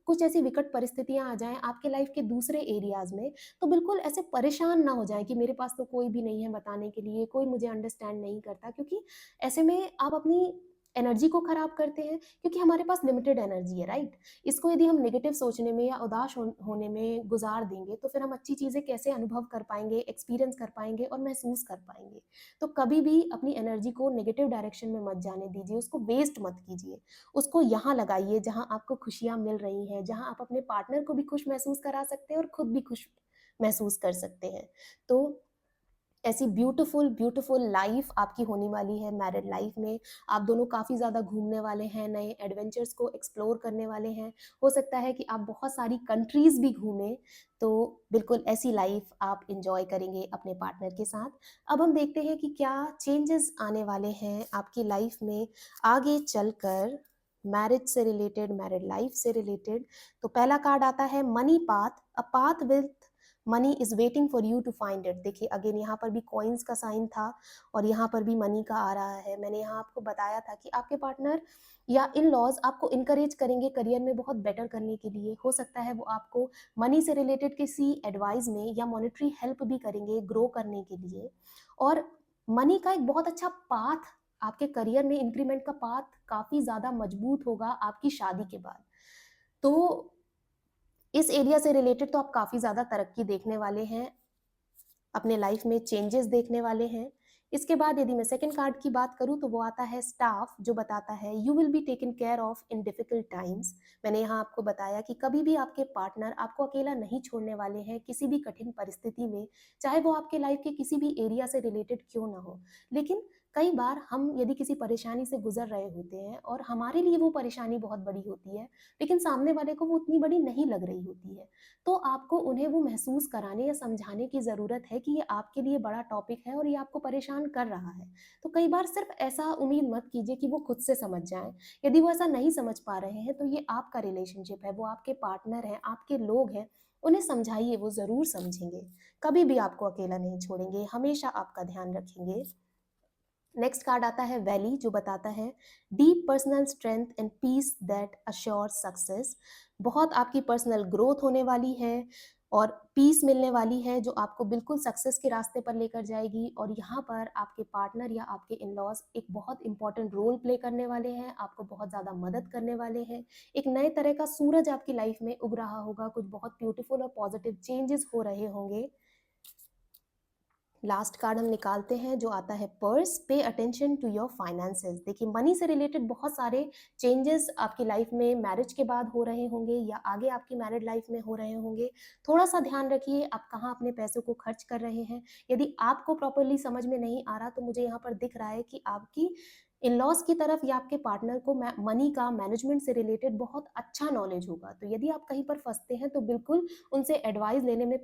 कुछ ऐसी विकट परिस्थितियाँ आ जाएँ आपके लाइफ के दूसरे एरियाज़ में, तो बिल्कुल ऐसे परेशान ना हो जाएँ कि मेरे पास तो कोई भी नहीं है बताने के लिए, कोई मुझे अंडरस्टैंड नहीं करता, क्योंकि ऐसे में आप अपनी एनर्जी को खराब करते हैं, क्योंकि हमारे पास लिमिटेड एनर्जी है, राइट? इसको यदि हम नेगेटिव सोचने में या उदास होने में गुजार देंगे, तो फिर हम अच्छी चीज़ें कैसे अनुभव कर पाएँगे, एक्सपीरियंस कर पाएँगे और महसूस कर पाएँगे। तो कभी भी अपनी एनर्जी को नेगेटिव डायरेक्शन में मत जाने दीजिए, उसको वेस्ट मत कीजिए। उसको यहाँ लगाइए जहाँ आपको खुशियाँ मिल रही हैं, जहाँ आप अपने पार्टनर को भी खुश महसूस करा सकते हैं और खुद भी खुश महसूस कर सकते हैं। तो ऐसी ब्यूटीफुल ब्यूटीफुल लाइफ आपकी होने वाली है मैरिड लाइफ में। आप दोनों काफ़ी ज़्यादा घूमने वाले हैं, नए एडवेंचर्स को एक्सप्लोर करने वाले हैं। हो सकता है कि आप बहुत सारी कंट्रीज़ भी घूमें, तो बिल्कुल ऐसी लाइफ आप एन्जॉय करेंगे अपने पार्टनर के साथ। अब हम देखते हैं कि क्या चेंजेस आने वाले हैं आपकी लाइफ में आगे चलकर, मैरिज से रिलेटेड, मैरिड लाइफ से रिलेटेड। तो पहला कार्ड आता है money path, a path with money is waiting for you to find it. देखिए अगेन यहाँ पर भी कॉइन्स का साइन था और यहाँ पर भी मनी का आ रहा है। मैंने यहाँ आपको बताया था कि आपके पार्टनर या इन लॉज आपको इनकरेज करेंगे करियर में बहुत बेटर करने के लिए। हो सकता है वो आपको मनी से रिलेटेड किसी एडवाइस में या मॉनेटरी हेल्प भी करेंगे ग्रो करने के लिए। और मनी का एक बहुत अच्छा पाथ, आपके करियर में इंक्रीमेंट का पाथ काफ़ी ज़्यादा मजबूत होगा आपकी शादी के बाद। तो इस एरिया से रिलेटेड तो आप काफ़ी ज़्यादा तरक्की देखने वाले हैं, अपने लाइफ में चेंजेस देखने वाले हैं। इसके बाद यदि मैं सेकंड कार्ड की बात करूँ तो वो आता है स्टाफ, जो बताता है you will be taken care of in difficult times. मैंने यहाँ आपको बताया कि कभी भी आपके पार्टनर आपको अकेला नहीं छोड़ने वाले हैं किसी भी कठिन परिस्थिति में, चाहे वो आपके लाइफ के किसी भी एरिया से रिलेटेड क्यों ना हो। लेकिन कई बार हम यदि किसी परेशानी से गुजर रहे होते हैं और हमारे लिए वो परेशानी बहुत बड़ी होती है, लेकिन सामने वाले को वो उतनी बड़ी नहीं लग रही होती है, तो आपको उन्हें वो महसूस कराने या समझाने की ज़रूरत है कि ये आपके लिए बड़ा टॉपिक है और ये आपको परेशान कर रहा है। तो कई बार सिर्फ ऐसा उम्मीद मत कीजिए कि वो खुद से समझ जाएँ। यदि वो ऐसा नहीं समझ पा रहे हैं तो ये आपका रिलेशनशिप है, वो आपके पार्टनर हैं, आपके लोग हैं, उन्हें समझाइए, वो ज़रूर समझेंगे। कभी भी आपको अकेला नहीं छोड़ेंगे, हमेशा आपका ध्यान रखेंगे। नेक्स्ट कार्ड आता है वैली, जो बताता है deep personal strength and peace that assure success. बहुत आपकी पर्सनल ग्रोथ होने वाली है और पीस मिलने वाली है जो आपको बिल्कुल सक्सेस के रास्ते पर लेकर जाएगी। और यहाँ पर आपके पार्टनर या आपके इन लॉज एक बहुत इंपॉर्टेंट रोल प्ले करने वाले हैं, आपको बहुत ज़्यादा मदद करने वाले हैं। एक नए तरह का सूरज आपकी लाइफ में उग रहा होगा, कुछ बहुत ब्यूटीफुल और पॉजिटिव चेंजेस हो रहे होंगे। लास्ट कार्ड हम निकालते हैं जो आता है purse, pay attention to your finances. देखिए मनी से रिलेटेड बहुत सारे चेंजेस आपकी लाइफ में मैरिज के बाद हो रहे होंगे या आगे आपकी मैरिड लाइफ में हो रहे होंगे। थोड़ा सा ध्यान रखिए आप कहाँ अपने पैसों को खर्च कर रहे हैं। यदि आपको प्रॉपरली समझ में नहीं आ रहा तो मुझे यहाँ पर दिख रहा है कि आपकी इन लॉज की तरफ या आपके पार्टनर को मनी का मैनेजमेंट से रिलेटेड बहुत अच्छा नॉलेज होगा। तो यदि आप कहीं पर फंसते हैं तो बिल्कुल उनसे एडवाइस लेने में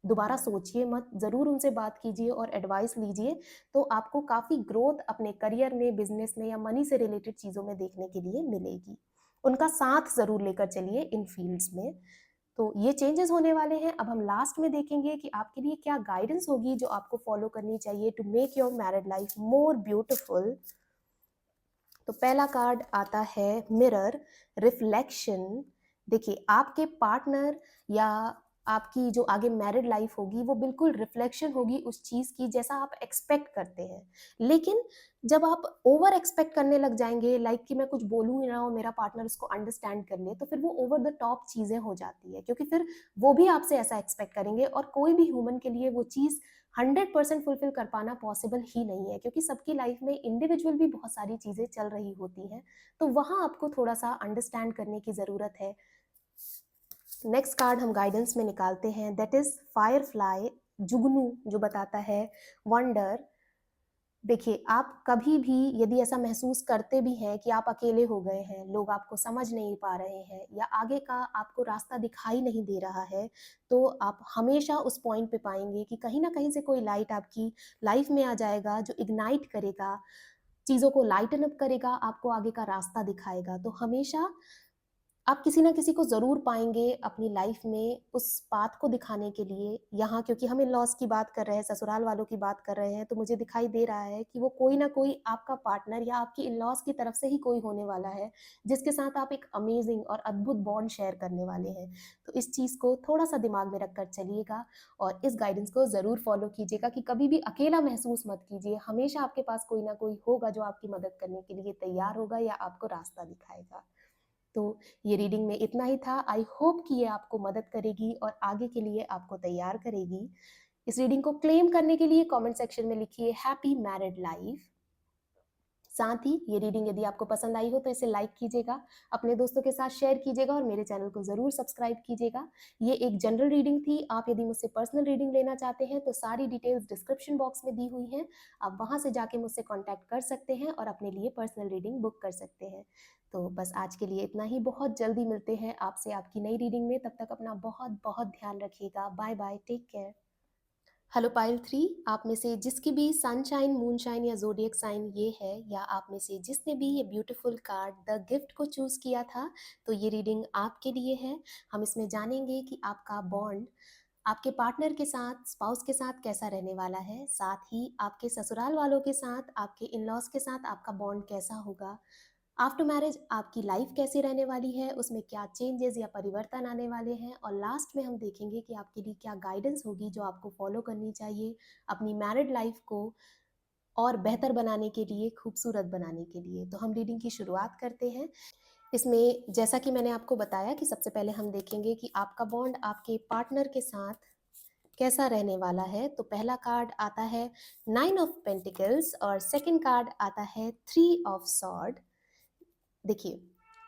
दोबारा सोचिए मत, ज़रूर उनसे बात कीजिए और एडवाइस लीजिए। तो आपको काफ़ी ग्रोथ अपने करियर में, बिजनेस में या मनी से रिलेटेड चीज़ों में देखने के लिए मिलेगी। उनका साथ ज़रूर लेकर चलिए इन फील्ड्स में। तो ये चेंजेस होने वाले हैं। अब हम लास्ट में देखेंगे कि आपके लिए क्या गाइडेंस होगी जो आपको फॉलो करनी चाहिए to make your married life more beautiful. तो पहला कार्ड आता है मिरर, रिफ्लेक्शन। देखिए आपके पार्टनर या आपकी जो आगे मैरिड लाइफ होगी वो बिल्कुल रिफ्लेक्शन होगी उस चीज़ की जैसा आप एक्सपेक्ट करते हैं। लेकिन जब आप ओवर एक्सपेक्ट करने लग जाएंगे, लाइक कि मैं कुछ बोलूँ ही ना और मेरा पार्टनर उसको अंडरस्टैंड कर ले, तो फिर वो ओवर द टॉप चीज़ें हो जाती है, क्योंकि फिर वो भी आपसे ऐसा एक्सपेक्ट करेंगे और कोई भी ह्यूमन के लिए वो चीज़ 100% फुलफिल कर पाना पॉसिबल ही नहीं है, क्योंकि सबकी लाइफ में इंडिविजुअल भी बहुत सारी चीज़ें चल रही होती हैं। तो वहाँ आपको थोड़ा सा अंडरस्टैंड करने की ज़रूरत है। नेक्स्ट कार्ड हम गाइडेंस में निकालते हैं, दैट इज फायरफ्लाई, जुगनू, जो बताता है वंडर। देखिए आप कभी भी यदि ऐसा महसूस करते भी हैं कि आप अकेले हो गए हैं, लोग आपको समझ नहीं पा रहे हैं या आगे का आपको रास्ता दिखाई नहीं दे रहा है, तो आप हमेशा उस पॉइंट पे पाएंगे कि कहीं ना कहीं से कोई लाइट आपकी लाइफ में आ जाएगा जो इग्नाइट करेगा, चीज़ों को लाइटन अप करेगा, आपको आगे का रास्ता दिखाएगा। तो हमेशा आप किसी ना किसी को ज़रूर पाएँगे अपनी लाइफ में उस पाथ को दिखाने के लिए। यहाँ क्योंकि हम इन-लॉज़ की बात कर रहे हैं, ससुराल वालों की बात कर रहे हैं, तो मुझे दिखाई दे रहा है कि वो कोई ना कोई आपका पार्टनर या आपकी इन-लॉज़ की तरफ से ही कोई होने वाला है, जिसके साथ आप एक अमेज़िंग और अद्भुत बॉन्ड शेयर करने वाले हैं। तो इस चीज़ को थोड़ा-सा दिमाग में रखकर चलिएगा और इस गाइडेंस को ज़रूर फ़ॉलो कीजिएगा कि कभी भी अकेला महसूस मत कीजिए। हमेशा आपके पास कोई ना कोई होगा जो आपकी मदद करने के लिए तैयार होगा या आपको रास्ता दिखाएगा। तो ये रीडिंग में इतना ही था। आई होप कि ये आपको मदद करेगी और आगे के लिए आपको तैयार करेगी। इस रीडिंग को क्लेम करने के लिए कमेंट सेक्शन में लिखिए हैप्पी मैरिड लाइफ। साथ ही ये रीडिंग यदि आपको पसंद आई हो तो इसे लाइक कीजिएगा, अपने दोस्तों के साथ शेयर कीजिएगा और मेरे चैनल को ज़रूर सब्सक्राइब कीजिएगा। ये एक जनरल रीडिंग थी। आप यदि मुझसे पर्सनल रीडिंग लेना चाहते हैं तो सारी डिटेल्स डिस्क्रिप्शन बॉक्स में दी हुई हैं। आप वहाँ से जाके मुझसे कॉन्टैक्ट कर सकते हैं और अपने लिए पर्सनल रीडिंग बुक कर सकते हैं। तो बस आज के लिए इतना ही। बहुत जल्दी मिलते हैं आपसे आपकी नई रीडिंग में। तब तक अपना बहुत बहुत ध्यान रखिएगा। Bye bye, take care. Hello pile 3, आप में से जिसकी भी सनशाइन, मूनशाइन या ज़ोडिएक साइन ये है, या आप में से जिसने भी ये ब्यूटीफुल कार्ड द गिफ्ट को चूज़ किया था, तो ये रीडिंग आपके लिए है। हम इसमें जानेंगे कि आपका बॉन्ड आपके पार्टनर के साथ, स्पाउस के साथ कैसा रहने वाला है, साथ ही आपके ससुराल वालों के साथ, आपके इन-लॉज़ के साथ आपका बॉन्ड कैसा होगा, आफ्टर मैरिज आपकी लाइफ कैसी रहने वाली है, उसमें क्या चेंजेस या परिवर्तन आने वाले हैं और लास्ट में हम देखेंगे कि आपके लिए क्या गाइडेंस होगी जो आपको फॉलो करनी चाहिए अपनी मैरिड लाइफ को और बेहतर बनाने के लिए, खूबसूरत बनाने के लिए। तो हम रीडिंग की शुरुआत करते हैं। इसमें जैसा कि मैंने आपको बताया कि सबसे पहले हम देखेंगे कि आपका बॉन्ड आपके पार्टनर के साथ कैसा रहने वाला है। तो पहला कार्ड आता है 9 ऑफ पेंटिकल्स और सेकंड कार्ड आता है 3 ऑफ सॉर्ड। देखिए,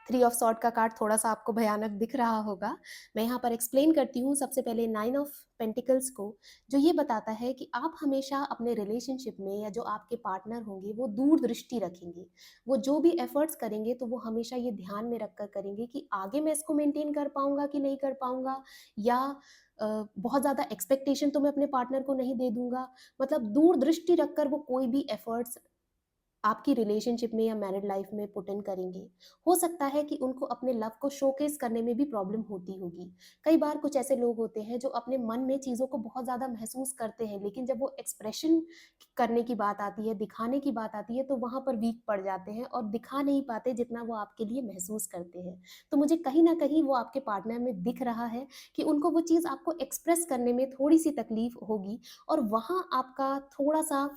3 ऑफ सॉर्ड का कार्ड थोड़ा-सा आपको भयानक दिख रहा होगा। मैं यहाँ पर एक्सप्लेन करती हूँ सबसे पहले 9 ऑफ पेंटिकल्स को, जो ये बताता है कि आप हमेशा अपने रिलेशनशिप में या जो आपके पार्टनर होंगे, वो दूरदृष्टि रखेंगे। वो जो भी एफर्ट्स करेंगे, तो वो हमेशा ये ध्यान में रखकर करेंगे कि आगे मैं इसको मेंटेन कर पाऊँगा कि नहीं कर पाऊँगा या बहुत ज़्यादा एक्सपेक्टेशन तो मैं अपने पार्टनर को नहीं दे दूँगा। मतलब दूरदृष्टि रखकर वो कोई भी एफर्ट्स आपकी रिलेशनशिप में या मैरिड लाइफ में पुट इन करेंगे। हो सकता है कि उनको अपने लव को शोकेस करने में भी प्रॉब्लम होती होगी। कई बार कुछ ऐसे लोग होते हैं जो अपने मन में चीज़ों को बहुत ज़्यादा महसूस करते हैं, लेकिन जब वो एक्सप्रेशन करने की बात आती है, दिखाने की बात आती है, तो वहाँ पर वीक पड़ जाते हैं और दिखा नहीं पाते जितना वो आपके लिए महसूस करते हैं। तो मुझे कहीं न कहीं वो आपके पार्टनर में दिख रहा है कि उनको वो चीज़ आपको एक्सप्रेस करने में थोड़ी-सी तकलीफ होगी और वहाँ आपका थोड़ा-सा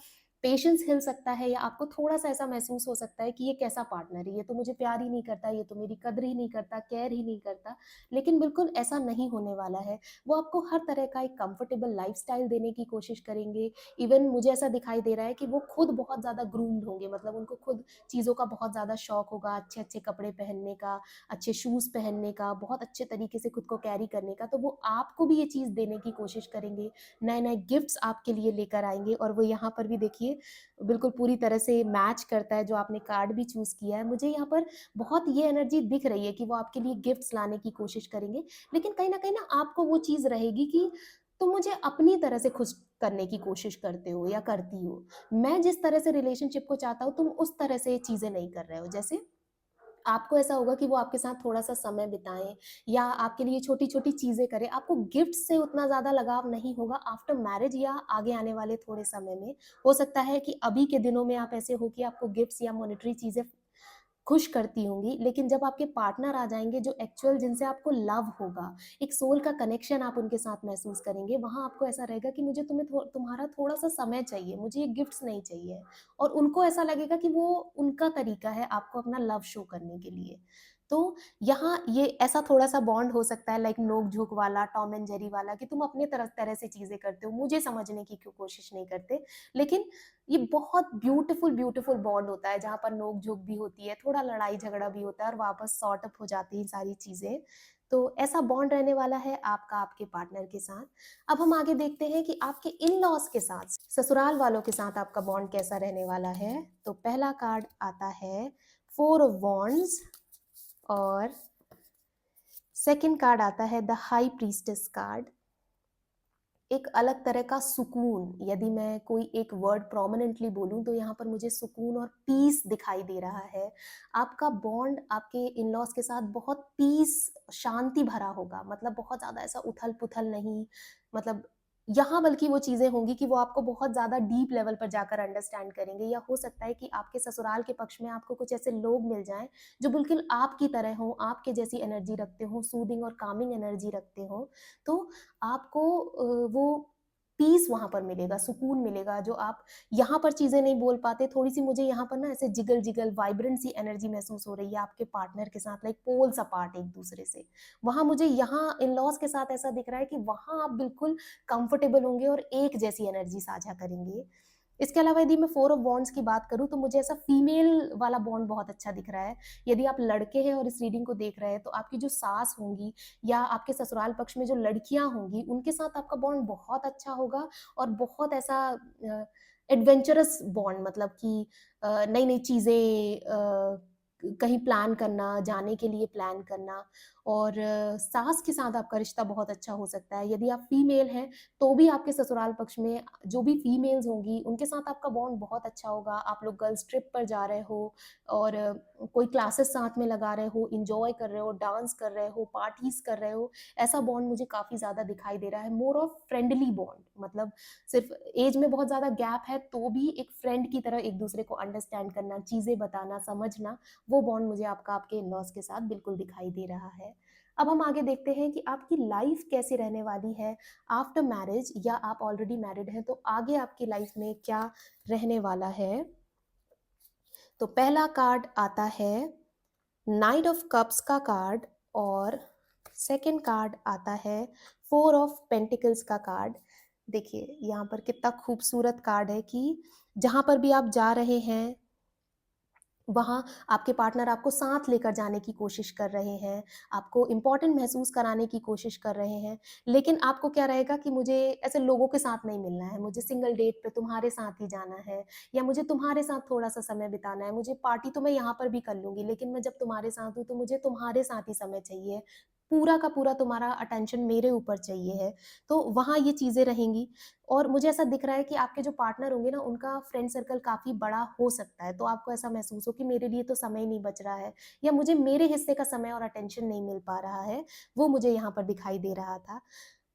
पेशेंस हिल सकता है या आपको थोड़ा-सा ऐसा महसूस हो सकता है कि ये कैसा पार्टनर है, ये तो मुझे प्यार ही नहीं करता, ये तो मेरी कदर ही नहीं करता, केयर ही नहीं करता। लेकिन बिल्कुल ऐसा नहीं होने वाला है। वो आपको हर तरह का एक कंफर्टेबल लाइफ़स्टाइल देने की कोशिश करेंगे। इवन मुझे ऐसा दिखाई दे रहा है कि वो खुद बहुत ज़्यादा ग्रूम्ड होंगे, मतलब उनको खुद चीज़ों का बहुत ज़्यादा शौक होगा, अच्छे-अच्छे कपड़े पहनने का, अच्छे शूज़ पहनने का, बहुत अच्छे तरीके से खुद को कैरी करने का। तो वो आपको भी ये चीज़ देने की कोशिश करेंगे। नए-नए गिफ्ट्स आपके लिए लेकर आएँगे और वो यहाँ पर भी देखिए बिल्कुल पूरी तरह से मैच करता है जो आपने कार्ड भी चूज़ किया है। मुझे यहाँ पर बहुत ये एनर्जी दिख रही है कि वो आपके लिए गिफ्ट्स लाने की कोशिश करेंगे। लेकिन कहीं न कहीं ना आपको वो चीज़ रहेगी कि तुम मुझे अपनी तरह से खुश करने की कोशिश करते हो या करती हो। मैं जिस तरह से रिलेशनशिप को चाहता हूँ तुम उस तरह से चीज़ें नहीं कर रहे हो। जैसे आपको ऐसा होगा कि वो आपके साथ थोड़ा-सा समय बिताएँ या आपके लिए छोटी-छोटी चीज़ें करें। आपको गिफ्ट से उतना ज़्यादा लगाव नहीं होगा आफ्टर मैरिज या आगे आने वाले थोड़े समय में। हो सकता है कि अभी के दिनों में आप ऐसे हो कि आपको गिफ्ट्स या मॉनेटरी चीज़ें खुश करती होंगी, लेकिन जब आपके पार्टनर आ जाएँगे जो एक्चुअल जिनसे आपको लव होगा, एक सोल का कनेक्शन आप उनके साथ महसूस करेंगे, वहाँ आपको ऐसा रहेगा कि मुझे तुम्हारा थोड़ा-सा समय चाहिए, मुझे ये गिफ्ट्स नहीं चाहिए। और उनको ऐसा लगेगा कि वो उनका तरीका है आपको अपना लव शो करने के लिए। तो यहाँ ये ऐसा थोड़ा-सा बॉन्ड हो सकता है लाइक नोक-झोंक वाला, टॉम एंड जेरी वाला कि तुम अपने तरह से चीज़ें करते हो, मुझे समझने की क्यों कोशिश नहीं करते। लेकिन ये बहुत ब्यूटीफुल ब्यूटीफुल बॉन्ड होता है जहाँ पर नोक-झोंक भी होती है, थोड़ा लड़ाई-झगड़ा भी होता है और वापस सॉर्ट अप हो जाती हैं सारी चीज़ें। तो ऐसा बॉन्ड रहने वाला है आपका आपके पार्टनर के साथ। अब हम आगे देखते हैं कि आपके इन-लॉज़ के साथ, ससुराल वालों के साथ आपका बॉन्ड कैसा रहने वाला है। तो पहला कार्ड आता है 4 ऑफ वॉन्ड्स और सेकंड कार्ड आता है द हाई प्रीस्टेस कार्ड। एक अलग तरह का सुकून, यदि मैं कोई एक वर्ड प्रोमिनेंटली बोलूँ तो यहाँ पर मुझे सुकून और पीस दिखाई दे रहा है। आपका बॉन्ड आपके इन-लॉज़ के साथ बहुत पीस, शांति भरा होगा, मतलब बहुत ज़्यादा ऐसा उथल-पुथल नहीं, मतलब यहाँ बल्कि वो चीज़ें होंगी कि वो आपको बहुत ज़्यादा डीप लेवल पर जाकर अंडरस्टैंड करेंगे या हो सकता है कि आपके ससुराल के पक्ष में आपको कुछ ऐसे लोग मिल जाएँ, जो बिल्कुल आपकी तरह हों, आपके जैसी एनर्जी रखते हों, सूदिंग और कामिंग एनर्जी रखते हों। तो आपको वो पीस वहाँ पर मिलेगा, सुकून मिलेगा जो आप यहाँ पर चीज़ें नहीं बोल पाते। थोड़ी-सी मुझे यहाँ पर ना ऐसे जिगल-जिगल वाइब्रेंट सी एनर्जी महसूस हो रही है आपके पार्टनर के साथ लाइक पोल्स अपार्ट एक-दूसरे से। वहाँ मुझे यहाँ इन-लॉज़ के साथ ऐसा दिख रहा है कि वहाँ आप बिल्कुल कंफर्टेबल होंगे और एक जैसी एनर्जी साझा करेंगे। इसके अलावा यदि मैं 4 ऑफ वॉन्ड्स की बात करूँ तो मुझे ऐसा फीमेल वाला बॉन्ड बहुत अच्छा दिख रहा है। यदि आप लड़के हैं और इस रीडिंग को देख रहे हैं तो आपकी जो सास होंगी या आपके ससुराल पक्ष में जो लड़कियाँ होंगी, उनके साथ आपका बॉन्ड बहुत अच्छा होगा और बहुत ऐसा एडवेंचरस बॉन्ड, मतलब कि नई-नई चीज़ें कहीं प्लान करना, जाने के लिए प्लान करना और सास के साथ आपका रिश्ता बहुत अच्छा हो सकता है। यदि आप फीमेल हैं, तो भी आपके ससुराल पक्ष में जो भी फीमेल्स होंगी, उनके साथ आपका बॉन्ड बहुत अच्छा होगा। आप लोग गर्ल्स ट्रिप पर जा रहे हो और कोई क्लासेस साथ में लगा रहे हो, एन्जॉय कर रहे हो, डांस कर रहे हो, पार्टीज़ कर रहे हो, ऐसा बॉन्ड मुझे काफ़ी ज़्यादा दिखाई दे रहा है। मोर ऑफ फ्रेंडली बॉन्ड, मतलब सिर्फ़ ऐज में बहुत ज़्यादा गैप है, तो भी एक फ्रेंड की तरह एक-दूसरे को अंडरस्टैंड करना, चीज़ें बताना, समझना, वो बॉन्ड मुझे आपके इन-लॉज़ के साथ बिल्कुल दिखाई दे रहा है। अब हम आगे देखते हैं कि आपकी लाइफ़ कैसी रहने वाली है आफ्टर मैरिज, या आप ऑलरेडी मैरिड हैं, तो आगे आपकी लाइफ़ में क्या रहने वाला है। तो पहला कार्ड आता है नाइट ऑफ कप्स का कार्ड, और सेकंड कार्ड आता है फोर ऑफ पेंटिकल्स का कार्ड। देखिए यहाँ पर कितना खूबसूरत कार्ड है कि जहाँ पर भी आप जा रहे हैं, वहाँ आपके पार्टनर आपको साथ लेकर जाने की कोशिश कर रहे हैं, आपको इम्पोर्टेंट महसूस कराने की कोशिश कर रहे हैं, लेकिन आपको क्या रहेगा कि मुझे ऐसे लोगों के साथ नहीं मिलना है, मुझे सिंगल डेट पे तुम्हारे साथ ही जाना है, या मुझे तुम्हारे साथ थोड़ा-सा समय बिताना है, मुझे पार्टी तो मैं यहाँ पर भी कर लूँगी, लेकिन मैं जब तुम्हारे साथ हूँ, तो मुझे तुम्हारे साथ ही समय चाहिए, पूरा का पूरा तुम्हारा अटेंशन मेरे ऊपर चाहिए है। तो वहाँ ये चीज़ें रहेंगी। और मुझे ऐसा दिख रहा है कि आपके जो पार्टनर होंगे ना, उनका फ्रेंड सर्कल काफ़ी बड़ा हो सकता है, तो आपको ऐसा महसूस हो कि मेरे लिए तो समय नहीं बच रहा है, या मुझे मेरे हिस्से का समय और अटेंशन नहीं मिल पा रहा है, वो मुझे यहाँ पर दिखाई दे रहा था।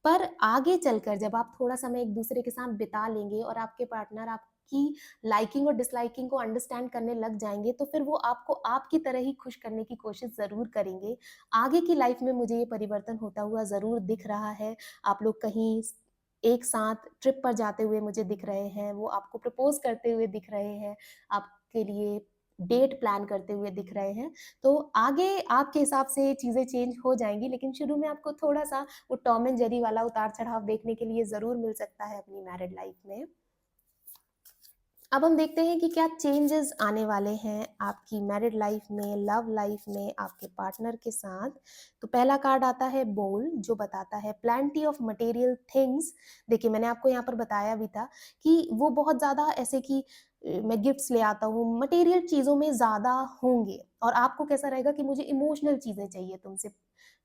पर आगे चलकर जब आप थोड़ा समय एक-दूसरे के साथ बिता लेंगे और आपके पार्टनर आपकी लाइकिंग और डिसलाइकिंग को अंडरस्टैंड करने लग जाएँगे, तो फिर वो आपको आपकी तरह ही खुश करने की कोशिश ज़रूर करेंगे। आगे की लाइफ़ में मुझे ये परिवर्तन होता हुआ ज़रूर दिख रहा है। आप लोग कहीं एक साथ ट्रिप पर जाते हुए मुझे दिख रहे हैं, वो आपको प्रपोज़ करते हुए दिख रहे हैं, आपके लिए डेट प्लान करते हुए दिख रहे हैं। तो आगे आपके हिसाब से चीज़ें चेंज हो जाएँगी, लेकिन शुरू में आपको थोड़ा-सा वो टॉम एंड जेरी वाला उतार-चढ़ाव देखने के लिए ज़रूर मिल सकता है अपनी मैरिड लाइफ़ में। अब हम देखते हैं कि क्या चेंजेस आने वाले हैं आपकी मैरिड लाइफ में, लव लाइफ में, आपके पार्टनर के साथ। तो पहला कार्ड आता है बोल, जो बताता है प्लेंटी ऑफ मटेरियल थिंग्स। देखिए मैंने आपको यहाँ पर बताया भी था कि वो बहुत ज़्यादा ऐसे कि मैं गिफ्ट्स ले आता हूँ, मटेरियल चीज़ों में ज़्यादा होंगे, और आपको कैसा रहेगा कि मुझे इमोशनल चीज़ें चाहिए तुमसे।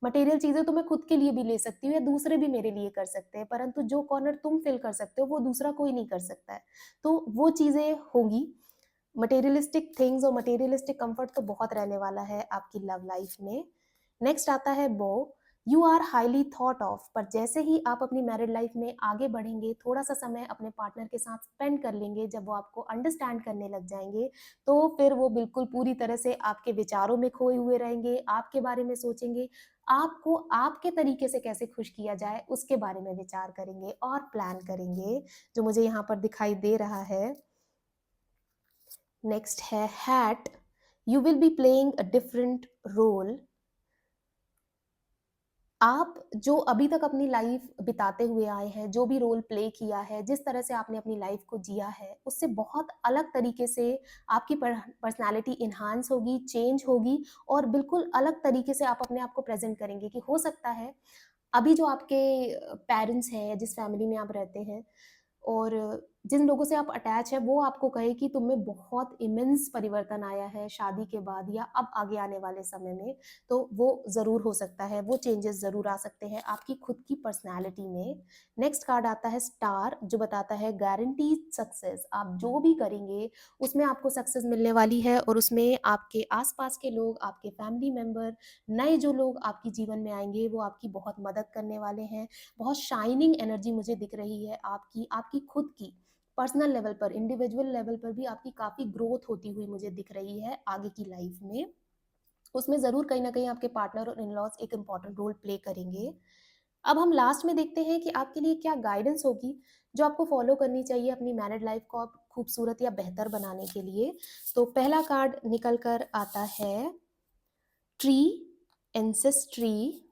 मटेरियल चीज़ें तो मैं खुद के लिए भी ले सकती हूँ या दूसरे भी मेरे लिए कर सकते हैं, परंतु जो कॉर्नर तुम फिल कर सकते हो, वो दूसरा कोई नहीं कर सकता है। तो वो चीज़ें होंगी। मटेरियलिस्टिक थिंग्स और मटेरियलिस्टिक कंफर्ट तो बहुत रहने वाला है आपकी लव लाइफ में। नेक्स्ट आता है bow, you are highly thought of. पर जैसे ही आप अपनी मैरिड लाइफ में आगे बढ़ेंगे, थोड़ा सा समय अपने पार्टनर के साथ स्पेंड कर लेंगे, जब वो आपको अंडरस्टैंड करने लग जाएंगे, तो फिर वो बिल्कुल पूरी तरह से आपके विचारों में खोए हुए रहेंगे, आपके बारे में सोचेंगे, आपको आपके तरीके से कैसे खुश किया जाए उसके बारे में विचार करेंगे और प्लान करेंगे, जो मुझे यहाँ पर दिखाई दे रहा है। नेक्स्ट है hat, you will be playing a different role. आप जो अभी तक अपनी लाइफ बिताते हुए आए हैं, जो भी रोल प्ले किया है, जिस तरह से आपने अपनी लाइफ को जिया है, उससे बहुत अलग तरीके से आपकी पर्सनैलिटी एनहांस होगी, चेंज होगी, और बिल्कुल अलग तरीके से आप अपने आप को प्रेज़ेंट करेंगे। कि हो सकता है अभी जो आपके पेरेंट्स हैं या जिस फैमिली में आप रहते हैं, और जिन लोगों से आप अटैच हैं, वो आपको कहे कि तुम में बहुत इमेंस परिवर्तन आया है शादी के बाद या अब आगे आने वाले समय में, तो वो ज़रूर हो सकता है, वो चेंजेस ज़रूर आ सकते हैं आपकी खुद की पर्सनैलिटी में। नेक्स्ट कार्ड आता है स्टार, जो बताता है गारंटीड सक्सेस। आप जो भी करेंगे, उसमें आपको सक्सेस मिलने वाली है, और उसमें आपके आस-पास के लोग, आपके फैमिली मेंबर, नए जो लोग आपके जीवन में आएँगे, वो आपकी बहुत मदद करने वाले हैं। बहुत शाइनिंग एनर्जी मुझे दिख रही है आपकी, आपकी खुद की पर्सनल लेवल पर, इंडिविजुअल लेवल पर भी आपकी काफ़ी ग्रोथ होती हुई मुझे दिख रही है आगे की लाइफ में। उसमें ज़रूर कहीं न कहीं आपके पार्टनर और इन-लॉज़ एक इम्पोर्टेंट रोल प्ले करेंगे। अब हम लास्ट में देखते हैं कि आपके लिए क्या गाइडेंस होगी, जो आपको फॉलो करनी चाहिए अपनी मैरिड लाइफ को आप खूबसूरत या बेहतर बनाने के लिए। तो पहला कार्ड निकल कर आता है ट्री, एंसेस्ट्री,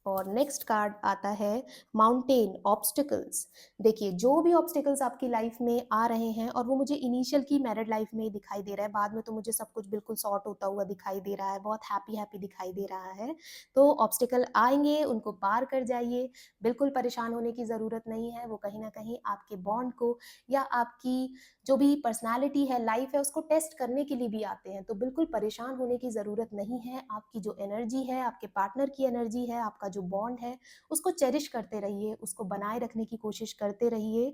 और नेक्स्ट कार्ड आता है माउंटेन ऑब्स्टिकल्स। देखिए, जो भी ऑब्स्टिकल्स आपकी लाइफ में आ रहे हैं और वो मुझे इनिशियल की मैरिड लाइफ में ही दिखाई दे रहा है, बाद में तो मुझे सब कुछ बिल्कुल सॉर्ट होता हुआ दिखाई दे रहा है, बहुत हैप्पी-हैप्पी दिखाई दे रहा है। तो ऑब्स्टिकल आएँगे, उनको पार कर जाइए, बिल्कुल परेशान होने की ज़रूरत नहीं है, वो कहीं न कहीं आपके बॉन्ड को या आपकी जो भी पर्सनैलिटी है, लाइफ है, उसको टेस्ट करने के लिए भी आते हैं। तो बिल्कुल परेशान होने की ज़रूरत नहीं है, आपकी जो एनर्जी है, आपके पार्टनर की एनर्जी है, आपका जो बॉन्ड है, उसको चेरिश करते रहिए, उसको बनाए रखने की कोशिश करते रहिए।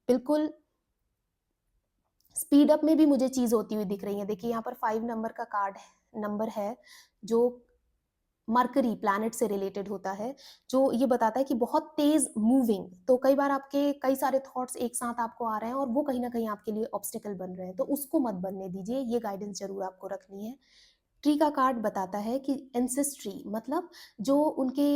बिल्कुल स्पीड अप में भी मुझे चीज़ होती हुई दिख रही है। देखिए यहाँ पर 5 नंबर का कार्ड है नंबर है, जो मरकरी प्लैनेट से रिलेटेड होता है, जो ये बताता है कि बहुत तेज़ मूविंग, तो कई बार आपके कई सारे थॉट्स एक साथ आपको आ रहे हैं और वो कहीं न कहीं आपके लिए ऑब्स्टेकल बन रहे हैं, तो उसको मत बनने दीजिए, ये गाइडेंस ज़रूर आपको रखनी है। ट्री का कार्ड बताता है कि एंसेस्ट्री मतलब जो उनके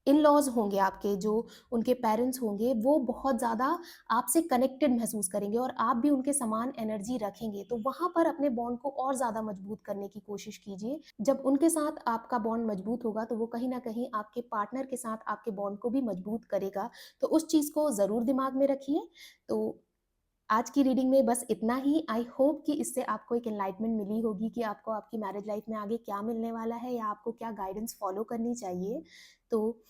इन-लॉज़ होंगे आपके, जो उनके पेरेंट्स होंगे, वो बहुत ज़्यादा आपसे कनेक्टेड महसूस करेंगे और आप भी उनके समान एनर्जी रखेंगे। तो वहाँ पर अपने बॉन्ड को और ज़्यादा मजबूत करने की कोशिश कीजिए। जब उनके साथ आपका बॉन्ड मजबूत होगा, तो वो कहीं न कहीं आपके पार्टनर के साथ आपके बॉन्ड को भी मजबूत करेगा। तो उस चीज़ को ज़रूर दिमाग में रखिए। तो आज की रीडिंग में बस इतना ही। आई होप कि इससे आपको एक एनलाइटमेंट मिली होगी कि आपको आपकी मैरिज लाइफ में आगे क्या मिलने वाला है या आपको क्या गाइडेंस फॉलो करनी चाहिए। तो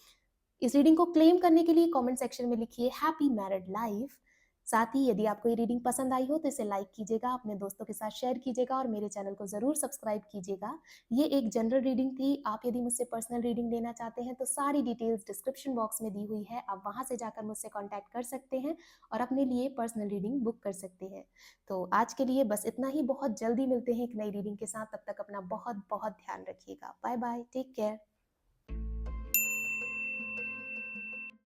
इस रीडिंग को क्लेम करने के लिए कमेंट सेक्शन में लिखिए हैप्पी मैरिड लाइफ। साथ ही यदि आपको ये रीडिंग पसंद आई हो तो इसे लाइक कीजिएगा, अपने दोस्तों के साथ शेयर कीजिएगा और मेरे चैनल को ज़रूर सब्सक्राइब कीजिएगा। ये एक जनरल रीडिंग थी। आप यदि मुझसे पर्सनल रीडिंग लेना चाहते हैं तो सारी डिटेल्स डिस्क्रिप्शन बॉक्स में दी हुई है। आप वहाँ से जाकर मुझसे कॉन्टैक्ट कर सकते हैं और अपने लिए पर्सनल रीडिंग बुक कर सकते हैं। तो आज के लिए बस इतना ही। बहुत जल्दी मिलते हैं एक नई रीडिंग के साथ। तब तक अपना बहुत बहुत ध्यान रखिएगा। Bye bye, take care.